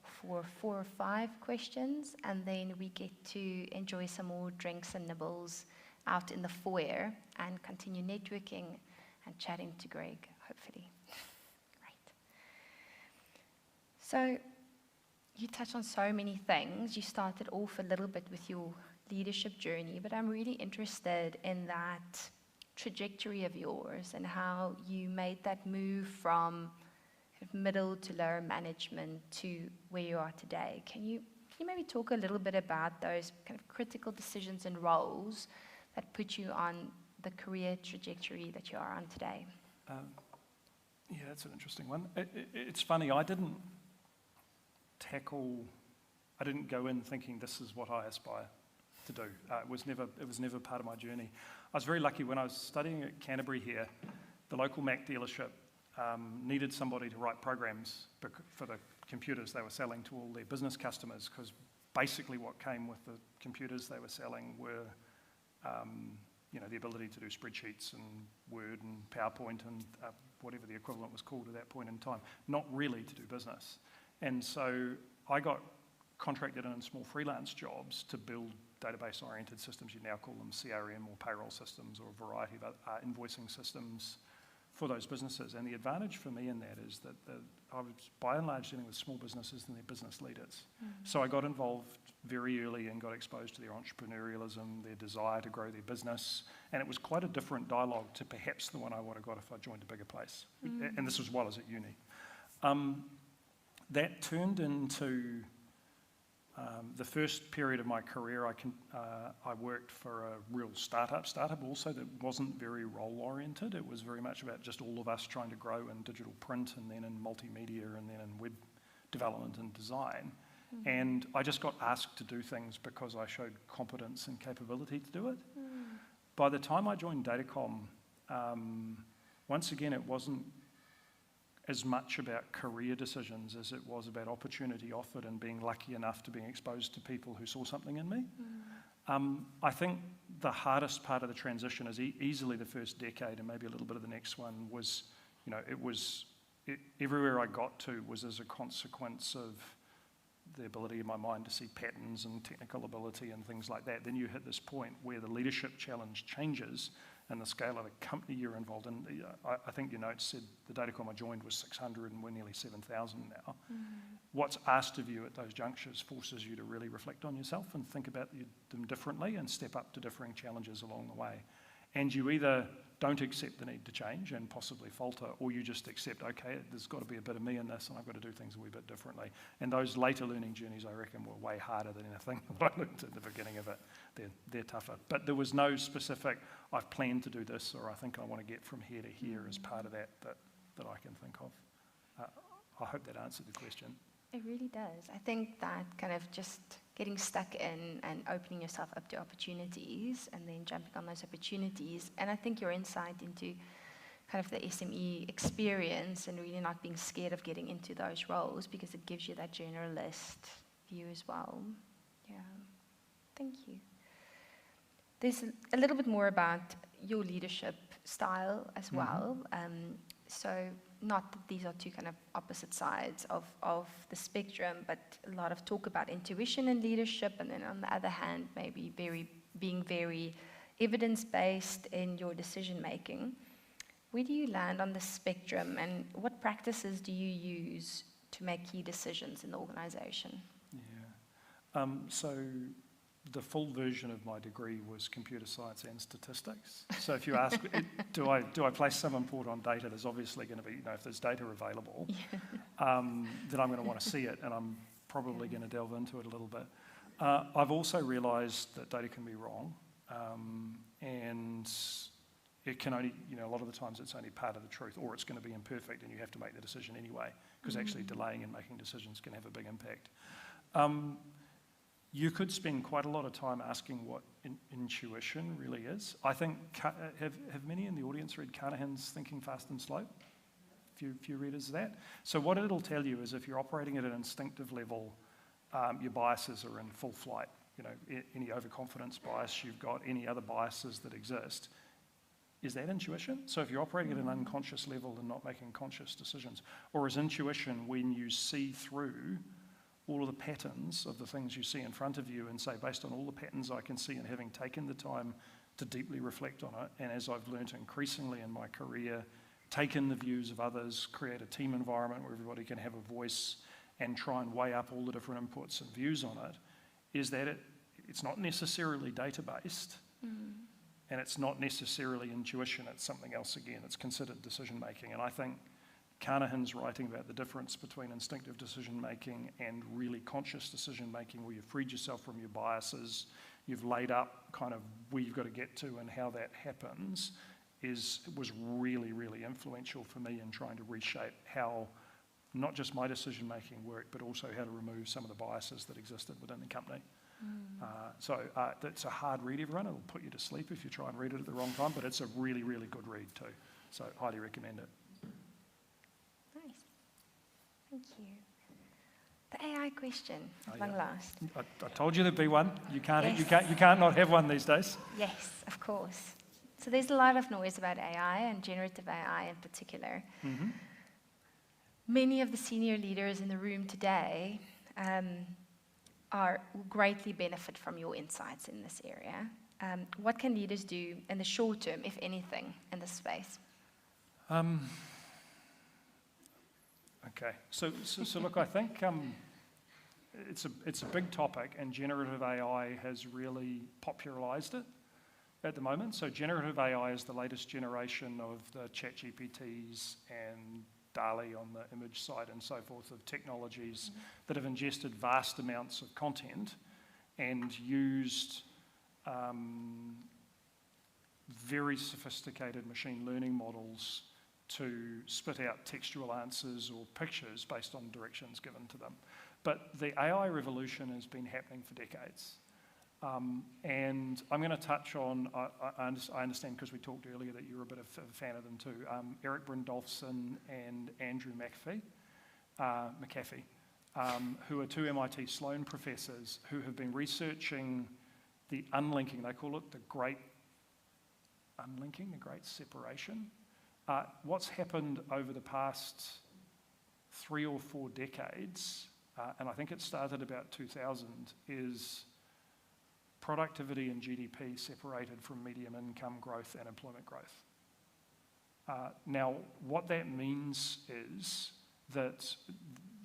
for 4 or 5 questions, and then we get to enjoy some more drinks and nibbles out in the foyer and continue networking and chatting to Greg, hopefully. Great. So you touched on so many things. You started off a little bit with your leadership journey, but I'm really interested in that trajectory of yours and how you made that move from middle to lower management to where you are today. Can you maybe talk a little bit about those kind of critical decisions and roles that put you on the career trajectory that you are on today? Yeah, that's an interesting one. It's funny, I didn't go in thinking this is what I aspire to do. It was never part of my journey. I was very lucky when I was studying at Canterbury here. The local Mac dealership needed somebody to write programs for the computers they were selling to all their business customers, because basically what came with the computers they were selling were the ability to do spreadsheets and Word and PowerPoint and whatever the equivalent was called at that point in time, not really to do business. And so I got contracted in small freelance jobs to build database-oriented systems. You now call them CRM or payroll systems or a variety of invoicing systems for those businesses. And the advantage for me in that is that I was by and large dealing with small businesses and their business leaders. So I got involved very early and got exposed to their entrepreneurialism, their desire to grow their business. And it was quite a different dialogue to perhaps the one I would have got if I joined a bigger place. And this was while I was at uni. That turned into the first period of my career. I worked for a real startup also that wasn't very role-oriented. It was very much about just all of us trying to grow in digital print and then in multimedia and then in web development and design. And I just got asked to do things because I showed competence and capability to do it. By the time I joined Datacom, once again, it wasn't as much about career decisions as it was about opportunity offered and being lucky enough to being exposed to people who saw something in me. I think the hardest part of the transition is easily the first decade and maybe a little bit of the next one was, everywhere I got to was as a consequence of the ability in my mind to see patterns and technical ability and things like that. Then you hit this point where the leadership challenge changes and the scale of the company you're involved in. I think your notes said the Datacom I joined was 600 and we're nearly 7,000 now. What's asked of you at those junctures forces you to really reflect on yourself and think about them differently and step up to differing challenges along the way. And you either don't accept the need to change and possibly falter, or you just accept, okay, there's got to be a bit of me in this and I've got to do things a wee bit differently. And those later learning journeys, I reckon, were way harder than anything that I learned at the beginning of it. They're tougher. But there was no specific, I've planned to do this, or I think I want to get from here to here as part of that I can think of. I hope that answered the question. It really does. I think that kind of just getting stuck in and opening yourself up to opportunities and then jumping on those opportunities. And I think your insight into kind of the SME experience and really not being scared of getting into those roles, because it gives you that generalist view as well. Yeah. Thank you. There's a little bit more about your leadership style as well. So not that these are two kind of opposite sides of the spectrum, but a lot of talk about intuition and leadership, and then on the other hand, maybe being very evidence-based in your decision-making. Where do you land on the spectrum, and what practices do you use to make key decisions in the organisation? Yeah. So the full version of my degree was computer science and statistics. So if you ask, do I place some import on data, there's obviously going to be, if there's data available, then I'm going to want to see it, and I'm probably going to delve into it a little bit. I've also realised that data can be wrong, and it can only, a lot of the times it's only part of the truth, or it's going to be imperfect and you have to make the decision anyway, because actually delaying and making decisions can have a big impact. You could spend quite a lot of time asking what intuition really is. I think, have many in the audience read Carnahan's Thinking Fast and Slow? Few readers of that. So what it'll tell you is if you're operating at an instinctive level, your biases are in full flight. Any overconfidence bias you've got, any other biases that exist. Is that intuition? So if you're operating at an unconscious level and not making conscious decisions, or is intuition when you see through all of the patterns of the things you see in front of you and say, based on all the patterns I can see and having taken the time to deeply reflect on it, and as I've learnt increasingly in my career, taken the views of others, create a team environment where everybody can have a voice and try and weigh up all the different inputs and views on it, is that it's not necessarily data-based, and it's not necessarily intuition, it's something else again, it's considered decision-making. And I think Carnahan's writing about the difference between instinctive decision-making and really conscious decision-making, where you've freed yourself from your biases, you've laid up kind of where you've got to get to and how that happens, was really, really influential for me in trying to reshape how not just my decision-making worked, but also how to remove some of the biases that existed within the company. So that's a hard read, everyone. It'll put you to sleep if you try and read it at the wrong time, but it's a really, really good read too. So highly recommend it. Thank you. The AI question, long last. I told you there'd be one. You can't not have one these days. Yes, of course. So there's a lot of noise about AI and generative AI in particular. Many of the senior leaders in the room today will greatly benefit from your insights in this area. What can leaders do in the short term, if anything, in this space? Okay, so look, I think it's a big topic, and generative AI has really popularised it at the moment. So generative AI is the latest generation of the ChatGPTs and DALL-E on the image side and so forth of technologies that have ingested vast amounts of content and used very sophisticated machine learning models to spit out textual answers or pictures based on directions given to them. But the AI revolution has been happening for decades. And I'm going to touch on, I understand because we talked earlier that you were a bit of a fan of them too, Eric Brynjolfsson and Andrew McAfee, who are two MIT Sloan professors who have been researching the unlinking, they call it the great unlinking, the great separation. What's happened over the past 3 or 4 decades, and I think it started about 2000, is productivity and GDP separated from median income growth and employment growth. Now, what that means is that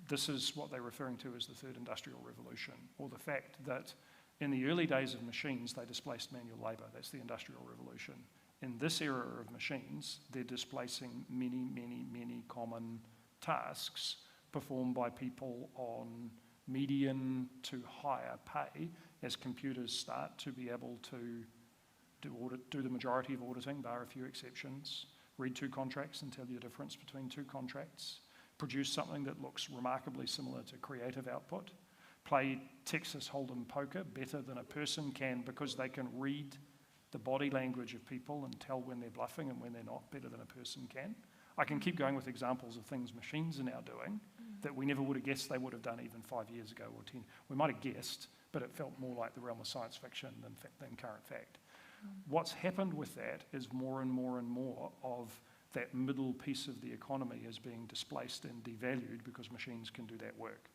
this is what they're referring to as the third industrial revolution, or the fact that in the early days of machines, they displaced manual labour. That's the industrial revolution. In this era of machines, they're displacing many, many, many common tasks performed by people on median to higher pay as computers start to be able to do the majority of auditing, bar a few exceptions, read two contracts and tell you the difference between two contracts, produce something that looks remarkably similar to creative output, play Texas Hold'em poker better than a person can because they can read the body language of people and tell when they're bluffing and when they're not better than a person can. I can keep going with examples of things machines are now doing that we never would have guessed they would have done even 5 years ago or 10. We might have guessed, but it felt more like the realm of science fiction than current fact. What's happened with that is more and more and more of that middle piece of the economy is being displaced and devalued because machines can do that work.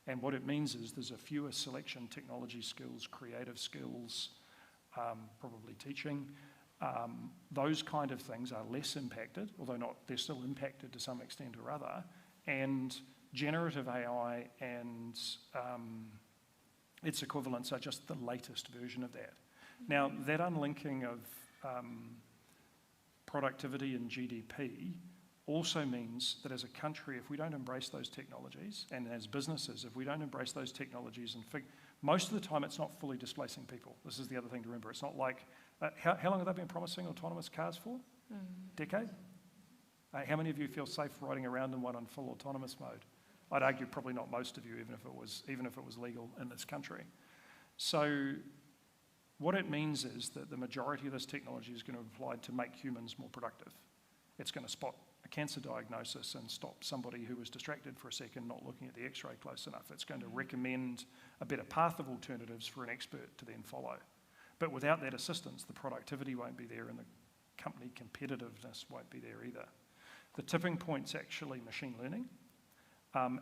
And what it means is there's a fewer selection technology skills, creative skills, probably teaching. Those kind of things are less impacted, although they're still impacted to some extent or other. And generative AI and its equivalents are just the latest version of that. Now, that unlinking of productivity and GDP also means that as a country, if we don't embrace those technologies, and as businesses, if we don't embrace those technologies and most of the time it's not fully displacing people. This is the other thing to remember. It's not like, how long have they been promising autonomous cars for? Decade? How many of you feel safe riding around in one in full autonomous mode? I'd argue probably not most of you, even if it was legal in this country. So what it means is that the majority of this technology is going to be applied to make humans more productive. It's going to spot a cancer diagnosis and stop somebody who was distracted for a second not looking at the x-ray close enough. It's going to recommend a better path of alternatives for an expert to then follow. But without that assistance, the productivity won't be there and the company competitiveness won't be there either. The tipping point's actually machine learning.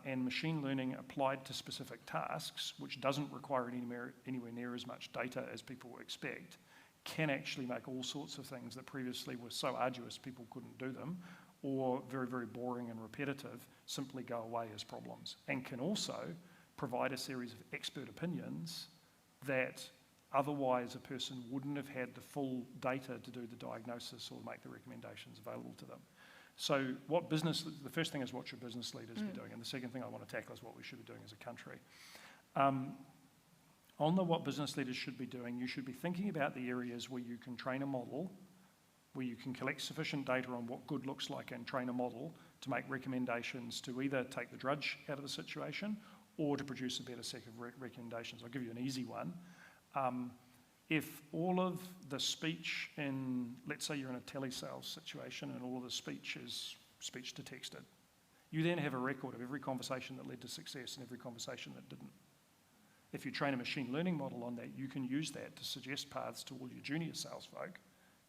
And machine learning applied to specific tasks, which doesn't require anywhere near as much data as people expect, can actually make all sorts of things that previously were so arduous people couldn't do them, or very, very boring and repetitive, simply go away as problems. And can also provide a series of expert opinions that otherwise a person wouldn't have had the full data to do the diagnosis or make the recommendations available to them. So the first thing is what should business leaders be doing, and the second thing I want to tackle is what we should be doing as a country. On what business leaders should be doing, you should be thinking about the areas where you can train a model, where you can collect sufficient data on what good looks like and train a model to make recommendations to either take the drudge out of the situation or to produce a better set of recommendations. I'll give you an easy one. If all of the speech let's say you're in a telesales situation and all of the speech is speech to texted, you then have a record of every conversation that led to success and every conversation that didn't. If you train a machine learning model on that, you can use that to suggest paths to all your junior sales folk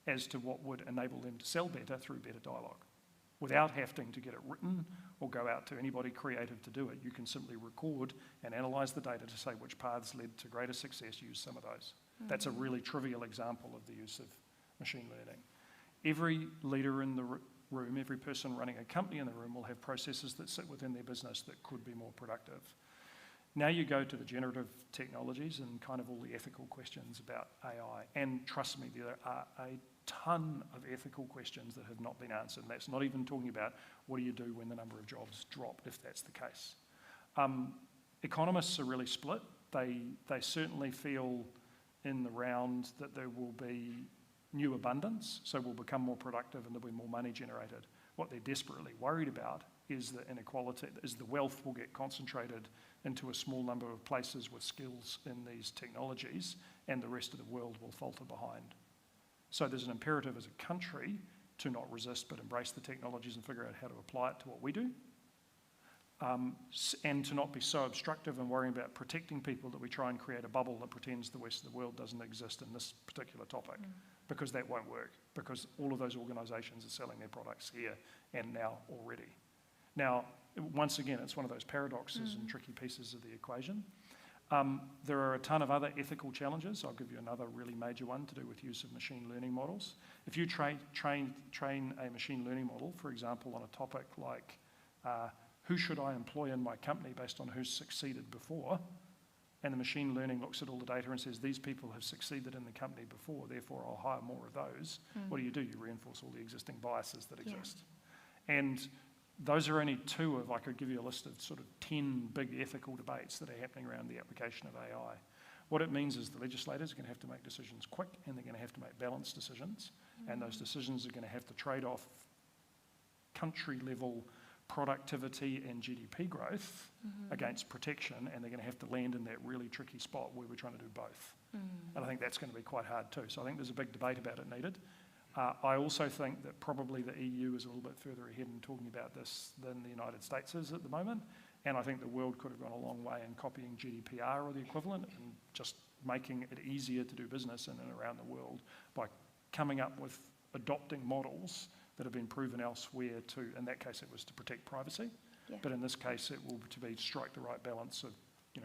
as to what would enable them to sell better through better dialogue. Without having to get it written or go out to anybody creative to do it, you can simply record and analyse the data to say which paths led to greater success, use some of those. That's a really trivial example of the use of machine learning. Every leader in the room, every person running a company in the room will have processes that sit within their business that could be more productive. Now you go to the generative technologies and kind of all the ethical questions about AI. And trust me, there are a ton of ethical questions that have not been answered. And that's not even talking about what do you do when the number of jobs drop, if that's the case. Economists are really split. They certainly feel in the round that there will be new abundance, so we'll become more productive and there'll be more money generated. What they're desperately worried about is the inequality, is the wealth will get concentrated into a small number of places with skills in these technologies and the rest of the world will falter behind. So there's an imperative as a country to not resist but embrace the technologies and figure out how to apply it to what we do. And to not be so obstructive and worrying about protecting people that we try and create a bubble that pretends the rest of the world doesn't exist in this particular topic, because that won't work, because all of those organisations are selling their products here and now already. Now, once again, it's one of those paradoxes and tricky pieces of the equation. There are a ton of other ethical challenges. I'll give you another really major one to do with use of machine learning models. If you train a machine learning model, for example, on a topic like who should I employ in my company based on who's succeeded before, and the machine learning looks at all the data and says these people have succeeded in the company before, therefore I'll hire more of those. What do? You reinforce all the existing biases that exist. And those are only two of, I could give you a list of sort of 10 big ethical debates that are happening around the application of AI. What it means is the legislators are going to have to make decisions quick, and they're going to have to make balanced decisions, and those decisions are going to have to trade off country level productivity and GDP growth against protection, and they're going to have to land in that really tricky spot where we're trying to do both. And I think that's going to be quite hard too. So I think there's a big debate about it needed. I also think that probably the EU is a little bit further ahead in talking about this than the United States is at the moment, and I think the world could have gone a long way in copying GDPR or the equivalent and just making it easier to do business in and around the world by coming up with adopting models that have been proven elsewhere to, in that case it was to protect privacy, but in this case it will to be strike the right balance of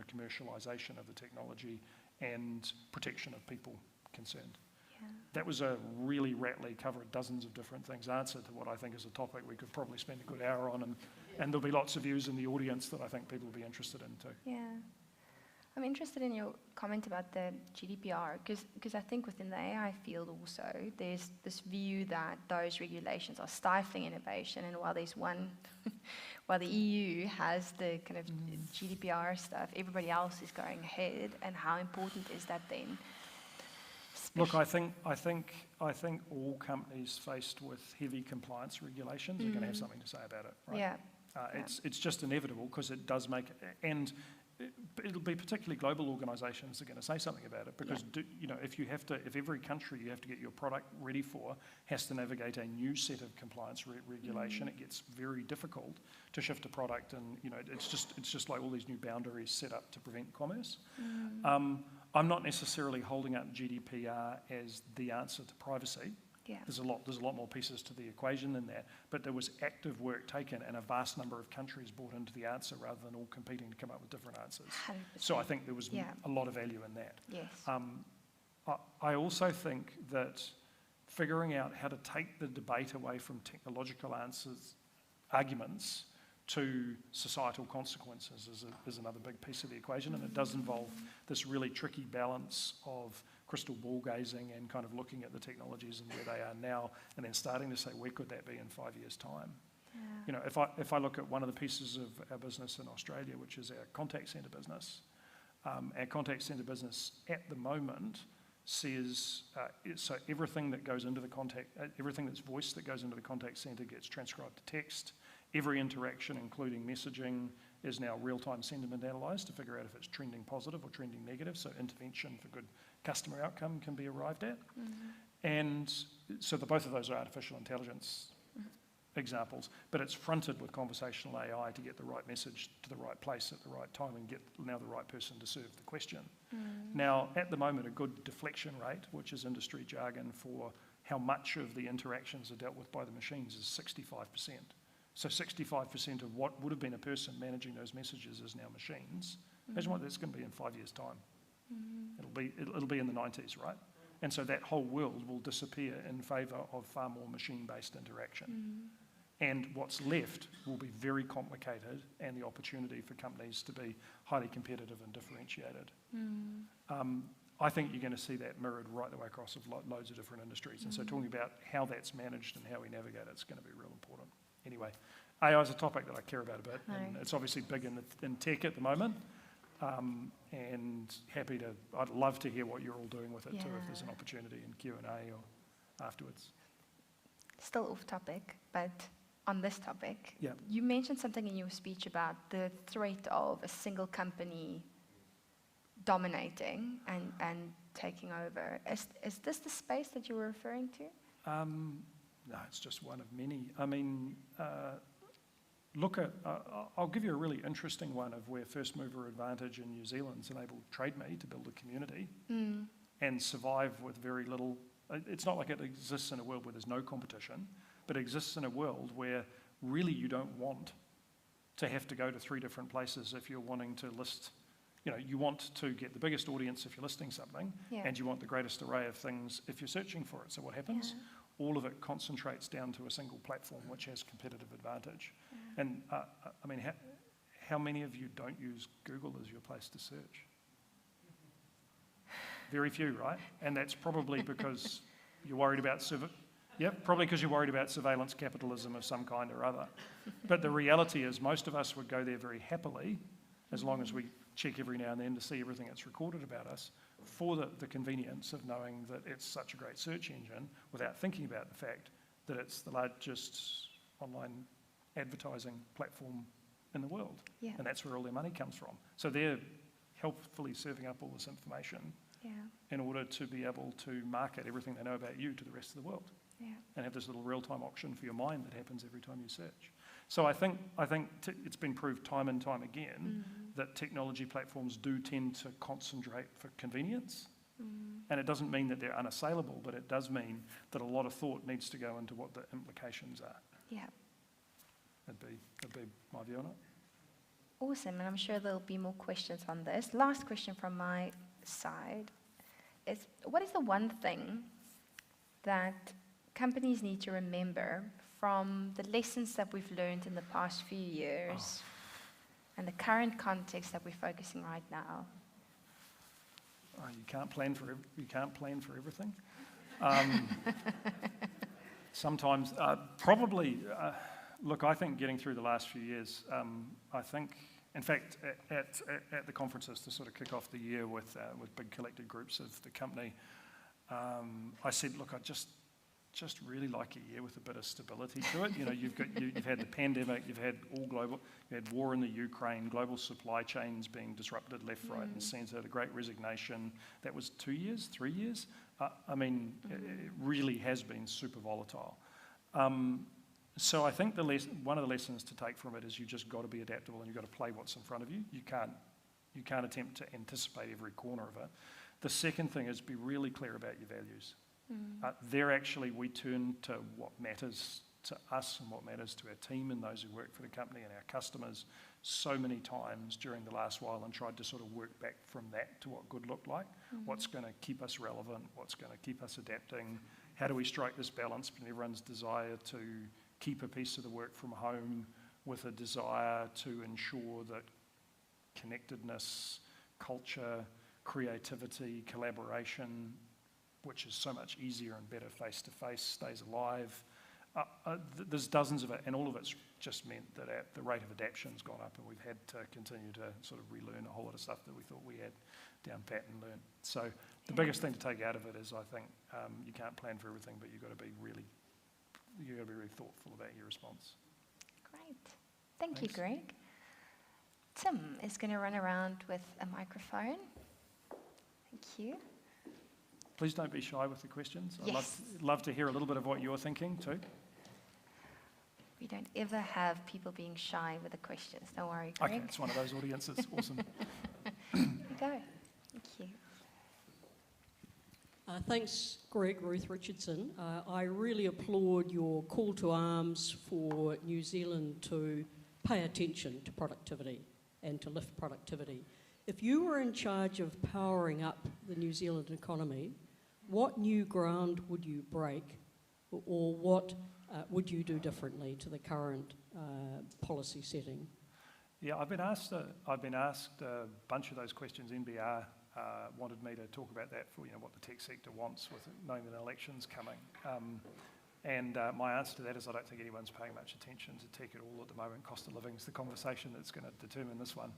commercialisation of the technology and protection of people concerned. That was a really rattly, covered dozens of different things answer to what I think is a topic we could probably spend a good hour on, and there'll be lots of views in the audience that I think people will be interested in too. Yeah. I'm interested in your comment about the GDPR, because I think within the AI field also, there's this view that those regulations are stifling innovation, and while there's one, while the EU has the kind of GDPR stuff, everybody else is going ahead, and how important is that then? Look, I think all companies faced with heavy compliance regulations are going to have something to say about it, right? Yeah. It's just inevitable because it does make it, and it'll be particularly global organisations that are going to say something about it because if every country you have to get your product ready for has to navigate a new set of compliance regulation, it gets very difficult to shift a product, and it's just like all these new boundaries set up to prevent commerce. I'm not necessarily holding up GDPR as the answer to privacy. Yeah. There's a lot more pieces to the equation than that, but there was active work taken and a vast number of countries bought into the answer rather than all competing to come up with different answers. 100%. So I think there was a lot of value in that. Yes. I also think that figuring out how to take the debate away from technological arguments to societal consequences is another big piece of the equation, and it does involve this really tricky balance of crystal ball gazing and kind of looking at the technologies and where they are now, and then starting to say, where could that be in 5 years' time? Yeah. If I look at one of the pieces of our business in Australia, which is our contact centre business, our contact centre business at the moment says, so everything that goes into the everything that's voice that goes into the contact centre gets transcribed to text. Every interaction, including messaging, is now real-time sentiment analysed to figure out if it's trending positive or trending negative, so intervention for good customer outcome can be arrived at. And so both of those are artificial intelligence examples, but it's fronted with conversational AI to get the right message to the right place at the right time and get now the right person to serve the question. Now, at the moment, a good deflection rate, which is industry jargon for how much of the interactions are dealt with by the machines, is 65%. So 65% of what would have been a person managing those messages is now machines. Imagine what that's going to be in 5 years' time. It'll be in the 90s, right? And so that whole world will disappear in favour of far more machine-based interaction. And what's left will be very complicated, and the opportunity for companies to be highly competitive and differentiated. I think you're going to see that mirrored right the way across of loads of different industries. And so talking about how that's managed and how we navigate it's going to be real important. Anyway, AI is a topic that I care about a bit, and it's obviously big in tech at the moment, and I'd love to hear what you're all doing with it too, if there's an opportunity in Q&A or afterwards. Still off topic, but on this topic, you mentioned something in your speech about the threat of a single company dominating and taking over. Is this the space that you were referring to? No, it's just one of many. I mean, look at, I'll give you a really interesting one of where first mover advantage in New Zealand's enabled TradeMe to build a community and survive with very little. It's not like it exists in a world where there's no competition, but it exists in a world where really you don't want to have to go to 3 different places if you're wanting to list You know, you want to get the biggest audience if you're listing something, and you want the greatest array of things if you're searching for it. So what happens? All of it concentrates down to a single platform, which has competitive advantage. And I mean, how many of you don't use Google as your place to search? Very few, right? And that's probably because you're worried about probably because you're worried about surveillance capitalism of some kind or other. But the reality is most of us would go there very happily, as long as we check every now and then to see everything that's recorded about us, for the convenience of knowing that it's such a great search engine without thinking about the fact that it's the largest online advertising platform in the world. And that's where all their money comes from. So they're helpfully serving up all this information in order to be able to market everything they know about you to the rest of the world. And have this little real-time auction for your mind that happens every time you search. So I think it's been proved time and time again that technology platforms do tend to concentrate for convenience. And it doesn't mean that they're unassailable, but it does mean that a lot of thought needs to go into what the implications are. That'd be my view on it. Awesome, and I'm sure there'll be more questions on this. Last question from my side is, what is the one thing that companies need to remember from the lessons that we've learned in the past few years and the current context that we're focusing right now? You can't plan for everything. Sometimes, probably. Look, I think getting through the last few years, I think, in fact, at the conferences to sort of kick off the year with big collected groups of the company, I said, look, I just really like a year with a bit of stability to it. You know, you've had the pandemic, you had war in the Ukraine, global supply chains being disrupted left, right, and centre, the Great Resignation. That was 2 years, 3 years. I mean, it really has been super volatile. So I think one of the lessons to take from it is you just got to be adaptable and you've got to play what's in front of you. You can't attempt to anticipate every corner of it. The second thing is be really clear about your values. We turn to what matters to us and what matters to our team and those who work for the company and our customers so many times during the last while, and tried to sort of work back from that to what good looked like. What's going to keep us relevant? What's going to keep us adapting? How do we strike this balance between everyone's desire to keep a piece of the work from home with a desire to ensure that connectedness, culture, creativity, collaboration, which is so much easier and better face-to-face, stays alive. There's dozens of it, and all of it's just meant that the rate of adaptation's gone up, and we've had to continue to sort of relearn a whole lot of stuff that we thought we had down pat and learned. So the biggest thing to take out of it is, I think, you can't plan for everything, but you've got to be really thoughtful about your response. Great. Thank you, Greg. Tim is going to run around with a microphone. Thank you. Please don't be shy with the questions. Yes. I'd love to hear a little bit of what you're thinking too. We don't ever have people being shy with the questions. Don't worry, Greg. Okay, it's one of those audiences. Awesome. Here you go. Thank you. Thanks, Greg. Ruth Richardson. I really applaud your call to arms for New Zealand to pay attention to productivity and to lift productivity. If you were in charge of powering up the New Zealand economy, what new ground would you break, or what would you do differently to the current policy setting? Yeah, I've been asked a bunch of those questions. NBR wanted me to talk about that for what the tech sector wants, with knowing that an election's coming. And my answer to that is I don't think anyone's paying much attention to tech at all at the moment. Cost of living is the conversation that's going to determine this one.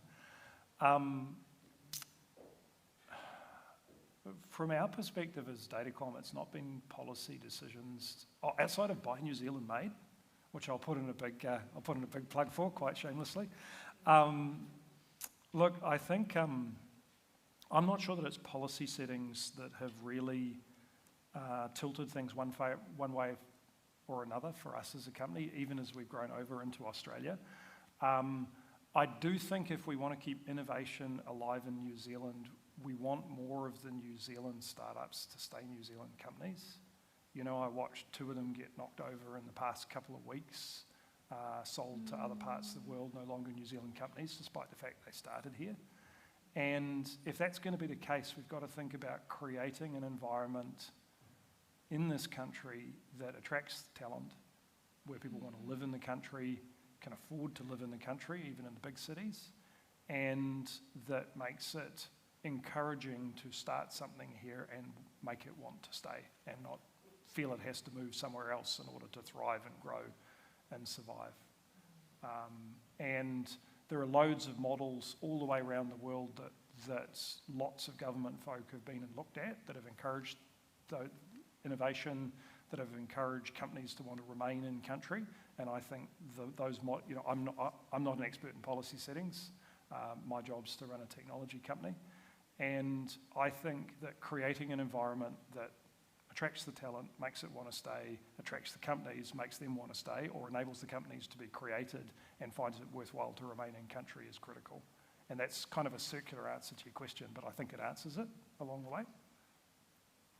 From our perspective as Datacom, it's not been policy decisions outside of Buy New Zealand Made, which I'll put in a big plug for, quite shamelessly. Look, I think I'm not sure that it's policy settings that have really tilted things one way or another for us as a company, even as we've grown over into Australia. I do think if we want to keep innovation alive in New Zealand, we want more of the New Zealand startups to stay New Zealand companies. I watched 2 of them get knocked over in the past couple of weeks, sold to other parts of the world, no longer New Zealand companies, despite the fact they started here. And if that's going to be the case, we've got to think about creating an environment in this country that attracts talent, where people want to live in the country, can afford to live in the country, even in the big cities, and that makes it encouraging to start something here and make it want to stay and not feel it has to move somewhere else in order to thrive and grow and survive. And there are loads of models all the way around the world that lots of government folk have been and looked at that have encouraged innovation, that have encouraged companies to want to remain in country. And I think I'm not an expert in policy settings. My job's to run a technology company. And I think that creating an environment that attracts the talent, makes it want to stay, attracts the companies, makes them want to stay, or enables the companies to be created and finds it worthwhile to remain in country is critical. And that's kind of a circular answer to your question, but I think it answers it along the way.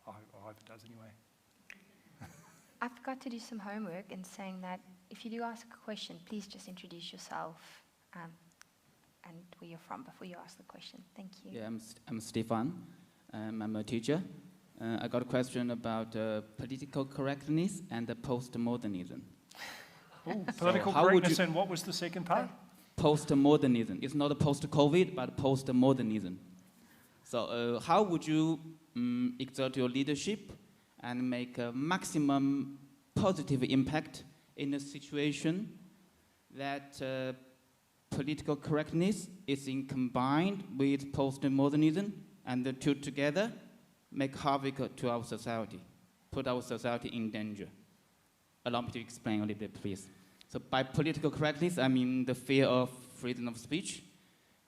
I hope it does anyway. I forgot to do some homework in saying that if you do ask a question, please just introduce yourself and where you're from before you ask the question. Thank you. Yeah, I'm Stefan. I'm a teacher. I got a question about political correctness and postmodernism. Ooh, political correctness, and what was the second part? Postmodernism. It's not a post-COVID, but postmodernism. So how would you exert your leadership and make a maximum positive impact in a situation that political correctness is combined with postmodernism, and the two together make havoc to our society, put our society in danger? Allow me to explain a little bit, please. So by political correctness, I mean the fear of freedom of speech,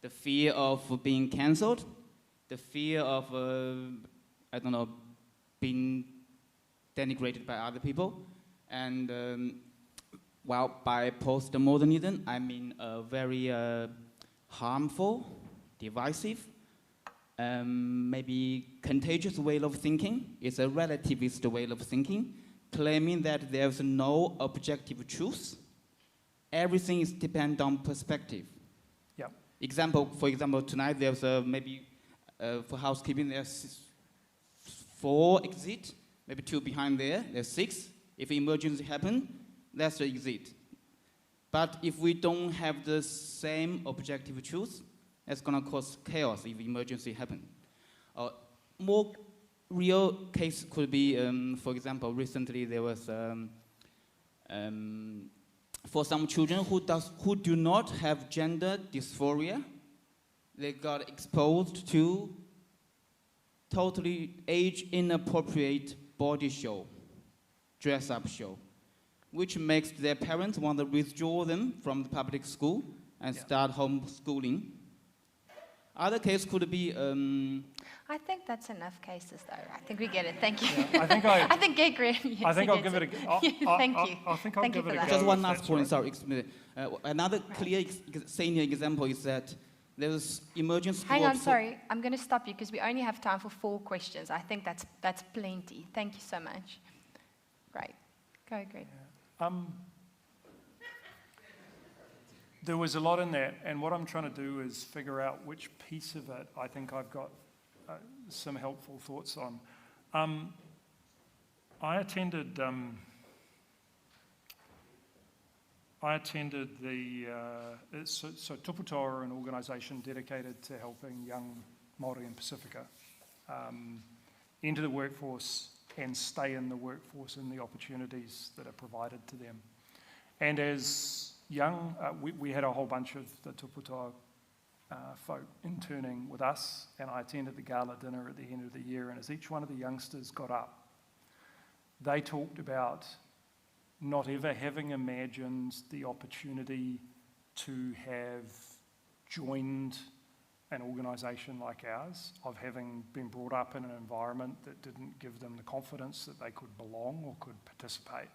the fear of being cancelled, the fear of, being denigrated by other people. And by postmodernism, I mean a very harmful, divisive, maybe contagious way of thinking. It's a relativist way of thinking, claiming that there's no objective truth. Everything is dependent on perspective. Yep. For example, tonight there's for housekeeping, there's 4 exits, maybe 2 behind there, there's 6. If emergency happen, that's the exit. But if we don't have the same objective truth, that's gonna cause chaos if emergency happen. More real case could be, for example, recently there was, for some children who do not have gender dysphoria, they got exposed to totally age-inappropriate body show, dress-up show, which makes their parents want to withdraw them from the public school and start homeschooling. Other case could be... I think that's enough cases, though. I think we get it. Thank you. Yeah, I think I'll give it a go. Thank you. I think I'll give it a go. Just one last point, sorry. Another clear senior example is that there's emergency... Hang on, sorry. I'm going to stop you because we only have time for 4 questions. I think that's plenty. Thank you so much. Great. Go, Greg. Yeah. There was a lot in that, and what I'm trying to do is figure out which piece of it I think I've got some helpful thoughts on. I attended the, so Tuputoa are an organisation dedicated to helping young Māori in Pacifica enter the workforce and stay in the workforce and the opportunities that are provided to them. And as young, we had a whole bunch of the Tuputoa folk interning with us, and I attended the gala dinner at the end of the year, and as each one of the youngsters got up, they talked about not ever having imagined the opportunity to have joined an organisation like ours, of having been brought up in an environment that didn't give them the confidence that they could belong or could participate.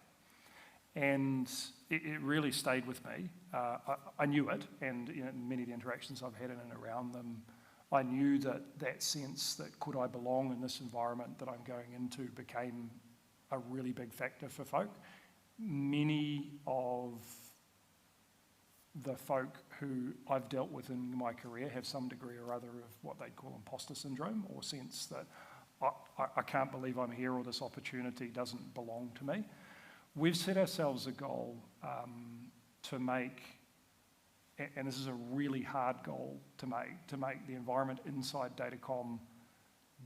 And it really stayed with me. I knew it, and in many of the interactions I've had in and around them, I knew that sense that could I belong in this environment that I'm going into became a really big factor for folk. Many of the folk who I've dealt with in my career have some degree or other of what they call imposter syndrome, or sense that I can't believe I'm here, or this opportunity doesn't belong to me. We've set ourselves a goal to make, and this is a really hard goal to make the environment inside Datacom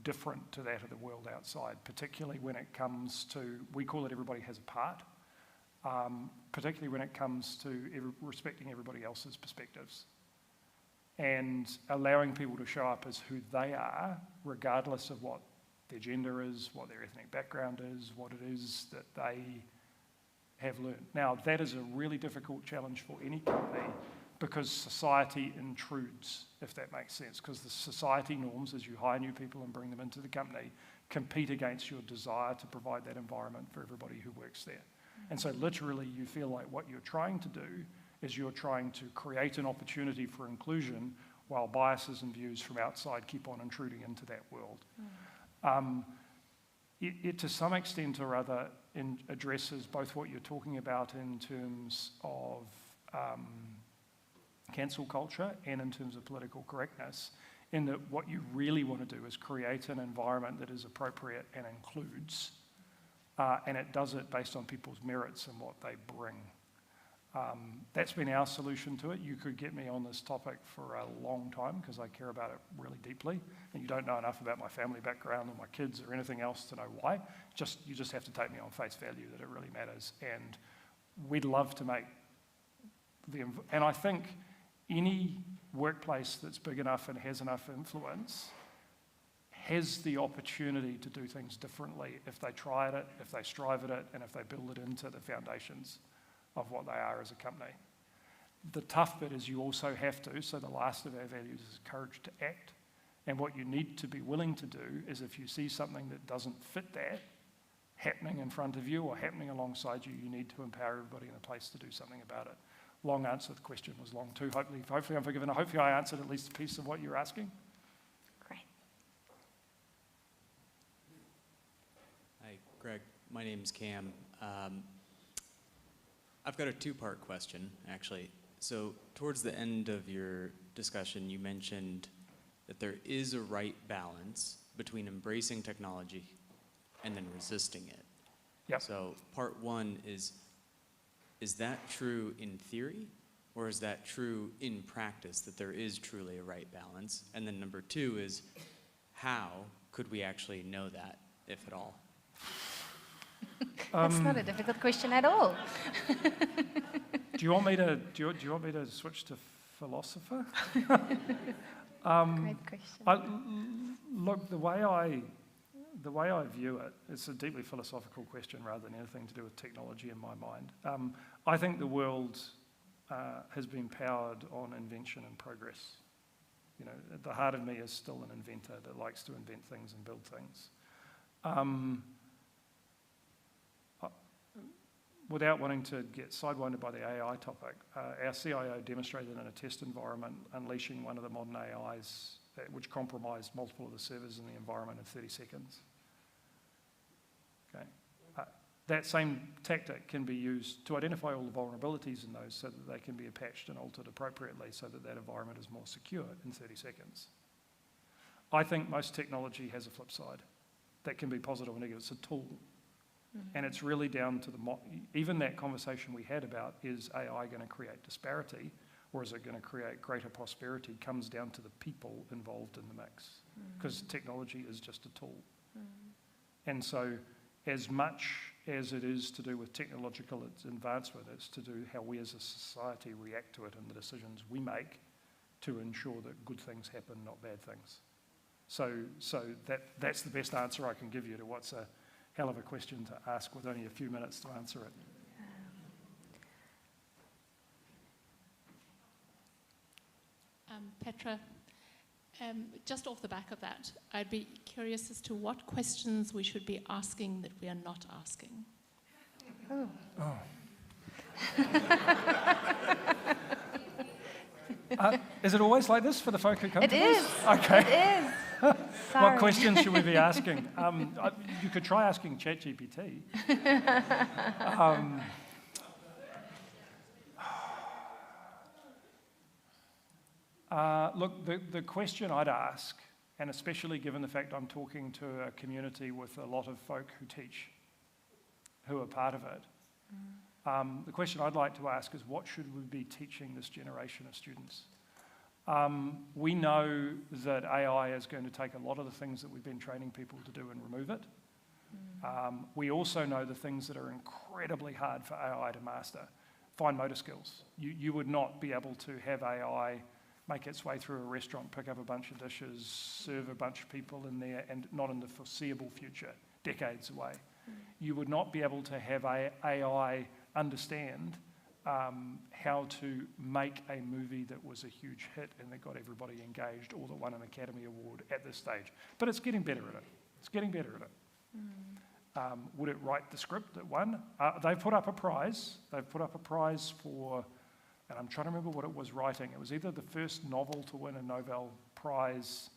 different to that of the world outside, particularly when it comes to, we call it everybody has a part, particularly when it comes to respecting everybody else's perspectives and allowing people to show up as who they are, regardless of what their gender is, what their ethnic background is, what it is that they have learned. Now, that is a really difficult challenge for any company, because society intrudes, if that makes sense, because the society norms, as you hire new people and bring them into the company, compete against your desire to provide that environment for everybody who works there. And so literally you feel like what you're trying to do is you're trying to create an opportunity for inclusion while biases and views from outside keep on intruding into that world. It to some extent or other addresses both what you're talking about in terms of cancel culture and in terms of political correctness, in that what you really want to do is create an environment that is appropriate and includes, and it does it based on people's merits and what they bring. That's been our solution to it. You could get me on this topic for a long time because I care about it really deeply, and you don't know enough about my family background or my kids or anything else to know why. You just have to take me on face value that it really matters, and we'd love to make and I think any workplace that's big enough and has enough influence has the opportunity to do things differently if they try at it, if they strive at it, and if they build it into the foundations of what they are as a company. The tough bit is you also have to, so the last of our values is courage to act. And what you need to be willing to do is, if you see something that doesn't fit that happening in front of you or happening alongside you, you need to empower everybody in a place to do something about it. Long answer, the question was long too. Hopefully I'm forgiven. Hopefully I answered at least a piece of what you're asking. Great. Hi, Greg. My name's Cam. I've got a two-part question, actually. So towards the end of your discussion, you mentioned that there is a right balance between embracing technology and then resisting it. Yep. So part one is that true in theory, or is that true in practice, that there is truly a right balance? And then number two is, how could we actually know that, if at all? That's not a difficult question at all. Do you want me to switch to philosopher? Great question. Look, the way I view it, it's a deeply philosophical question rather than anything to do with technology in my mind. I think the world has been powered on invention and progress. You know, at the heart of me is still an inventor that likes to invent things and build things. Without wanting to get sidewinded by the AI topic, our CIO demonstrated in a test environment unleashing one of the modern AIs which compromised multiple of the servers in the environment in 30 seconds. Okay. That same tactic can be used to identify all the vulnerabilities in those so that they can be patched and altered appropriately so that that environment is more secure in 30 seconds. I think most technology has a flip side that can be positive or negative. It's a tool. And it's really down to even that conversation we had about, is AI going to create disparity or is it going to create greater prosperity, comes down to the people involved in the mix. Because technology is just a tool. And so as much as it is to do with technological advancement, it's to do how we as a society react to it and the decisions we make to ensure that good things happen, not bad things. So that's the best answer I can give you to what's a hell of a question to ask with only a few minutes to answer it. Petra, just off the back of that, I'd be curious as to what questions we should be asking that we are not asking. Is it always like this for the folk who come to this? It is. Okay. It is. What questions should we be asking? You could try asking ChatGPT. Look, the question I'd ask, and especially given the fact I'm talking to a community with a lot of folk who teach, who are part of it, the question I'd like to ask is, what should we be teaching this generation of students? We know that AI is going to take a lot of the things that we've been training people to do and remove it. We also know the things that are incredibly hard for AI to master. Fine motor skills. You would not be able to have AI make its way through a restaurant, pick up a bunch of dishes, serve a bunch of people in there, and not in the foreseeable future, decades away. You would not be able to have AI understand how to make a movie that was a huge hit and that got everybody engaged or that won an Academy Award at this stage. But it's getting better at it. It's getting better at it. Would it write the script that won? They've put up a prize. They've put up a prize for, and I'm trying to remember what it was writing. It was either the first novel to win a Nobel Prize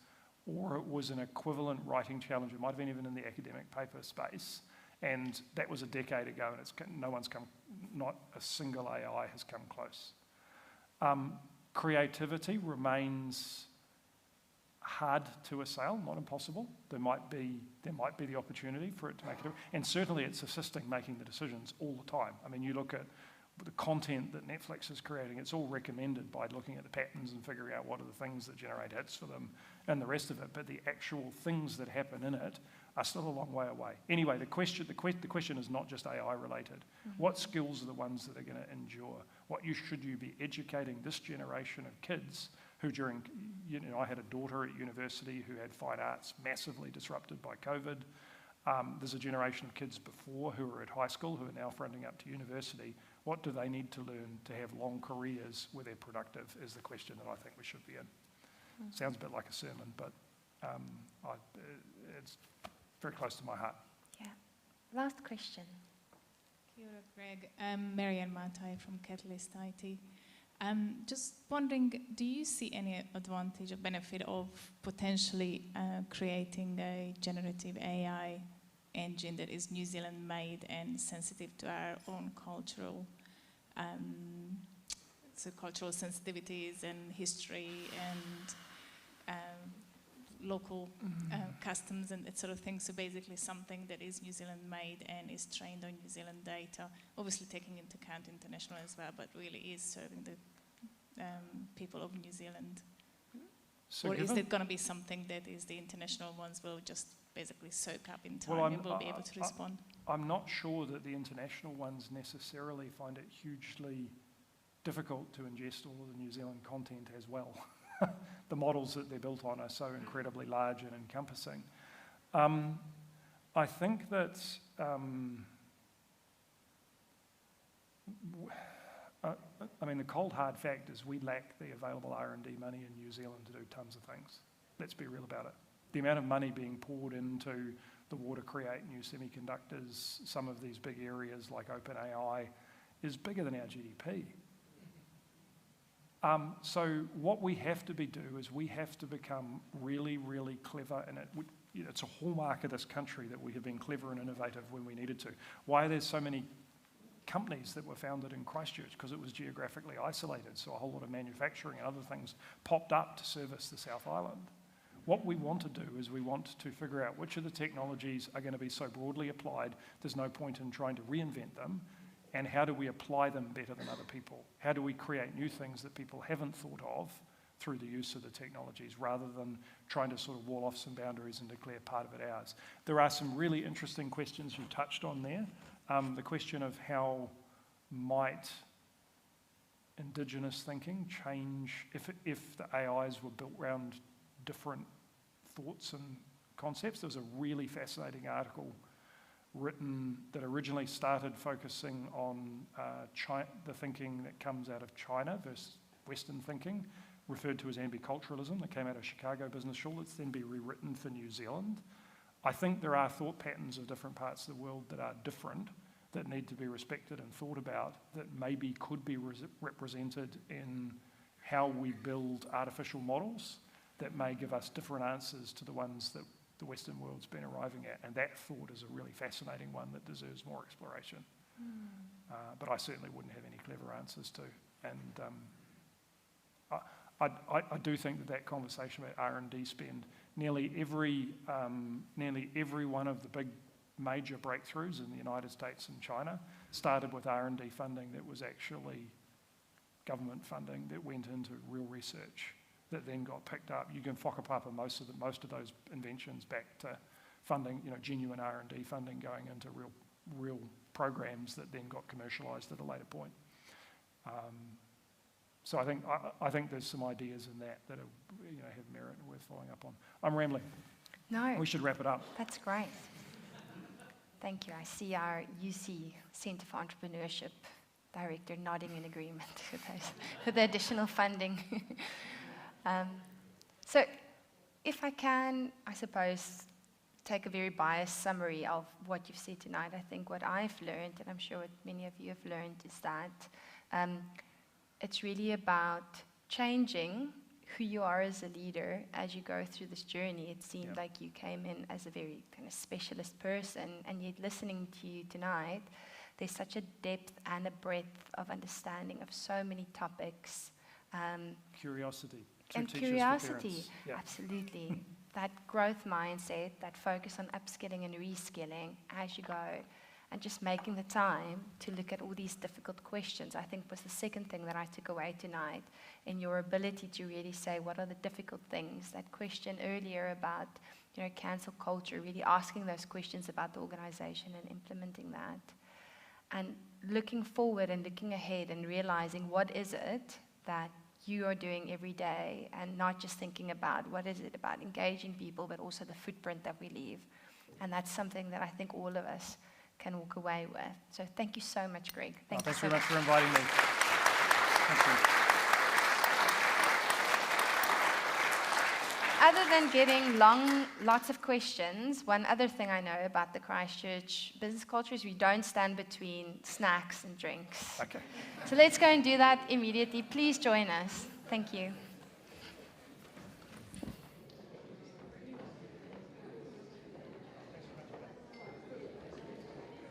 or it was an equivalent writing challenge. It might have been even in the academic paper space. And that was a decade ago, and not a single AI has come close. Creativity remains hard to assail, not impossible. There might be the opportunity for it to make it, and certainly it's assisting making the decisions all the time. I mean, you look at the content that Netflix is creating, it's all recommended by looking at the patterns and figuring out what are the things that generate hits for them and the rest of it, but the actual things that happen in it are still a long way away. Anyway, the question is not just AI related. What skills are the ones that are going to endure? What should you be educating this generation of kids who during, I had a daughter at university who had fine arts massively disrupted by COVID. There's a generation of kids before who are at high school who are now fronting up to university. What do they need to learn to have long careers where they're productive is the question that I think we should be in. Sounds a bit like a sermon, but it's very close to my heart. Yeah. Last question. Kia ora, Greg. Marianne Matai from Catalyst IT. Just wondering, do you see any advantage or benefit of potentially creating a generative AI engine that is New Zealand made and sensitive to our own cultural sensitivities and history and local customs and that sort of thing? So basically something that is New Zealand made and is trained on New Zealand data, obviously taking into account international as well, but really is serving the people of New Zealand. So or is it going to be something that is the international ones will just basically soak up in time and will be able to respond? I'm not sure that the international ones necessarily find it hugely difficult to ingest all of the New Zealand content as well. The models that they're built on are so incredibly large and encompassing. I think that the cold hard fact is we lack the available R&D money in New Zealand to do tons of things. Let's be real about it. The amount of money being poured into the war to create new semiconductors, some of these big areas like OpenAI, is bigger than our GDP. So what we have to do is we have to become really, really clever, and it's a hallmark of this country that we have been clever and innovative when we needed to. Why are there so many companies that were founded in Christchurch? Because it was geographically isolated, so a whole lot of manufacturing and other things popped up to service the South Island. What we want to do is we want to figure out which of the technologies are going to be so broadly applied, there's no point in trying to reinvent them, and how do we apply them better than other people? How do we create new things that people haven't thought of through the use of the technologies, rather than trying to sort of wall off some boundaries and declare part of it ours? There are some really interesting questions you touched on there. The question of how might Indigenous thinking change if the AIs were built around different thoughts and concepts. There was a really fascinating article written that originally started focusing on the thinking that comes out of China versus Western thinking, referred to as ambiculturalism, that came out of Chicago Business School. It's then been rewritten for New Zealand. I think there are thought patterns of different parts of the world that are different, that need to be respected and thought about, that maybe could be represented in how we build artificial models that may give us different answers to the ones that the Western world's been arriving at. And that thought is a really fascinating one that deserves more exploration. But I certainly wouldn't have any clever answers to. And I do think that conversation about R&D spend, nearly every one of the big major breakthroughs in the United States and China started with R&D funding that was actually government funding that went into real research that then got picked up. You can whakapapa most of those inventions back to funding, genuine R&D funding going into real programs that then got commercialised at a later point. So I think there's some ideas in that are, have merit and worth following up on. I'm rambling. No. We should wrap it up. That's great. Thank you. I see our UC Centre for Entrepreneurship director nodding in agreement with the additional funding. So if I can, I suppose, take a very biased summary of what you've said tonight, I think what I've learned, and I'm sure what many of you have learned, is that it's really about changing who you are as a leader as you go through this journey. It seemed like you came in as a very kind of specialist person, and yet listening to you tonight, there's such a depth and a breadth of understanding of so many topics. Curiosity. And curiosity, absolutely. That growth mindset, that focus on upskilling and reskilling as you go, and just making the time to look at all these difficult questions, I think was the second thing that I took away tonight, in your ability to really say, what are the difficult things? That question earlier about, cancel culture, really asking those questions about the organization and implementing that. And looking forward and looking ahead and realizing what is it that you are doing every day, and not just thinking about what is it about engaging people, but also the footprint that we leave. And that's something that I think all of us can walk away with. So thank you so much, Greg. Thanks very much for inviting me. Thank you. Other than getting lots of questions, one other thing I know about the Christchurch business culture is we don't stand between snacks and drinks. Okay. So let's go and do that immediately. Please join us. Thank you.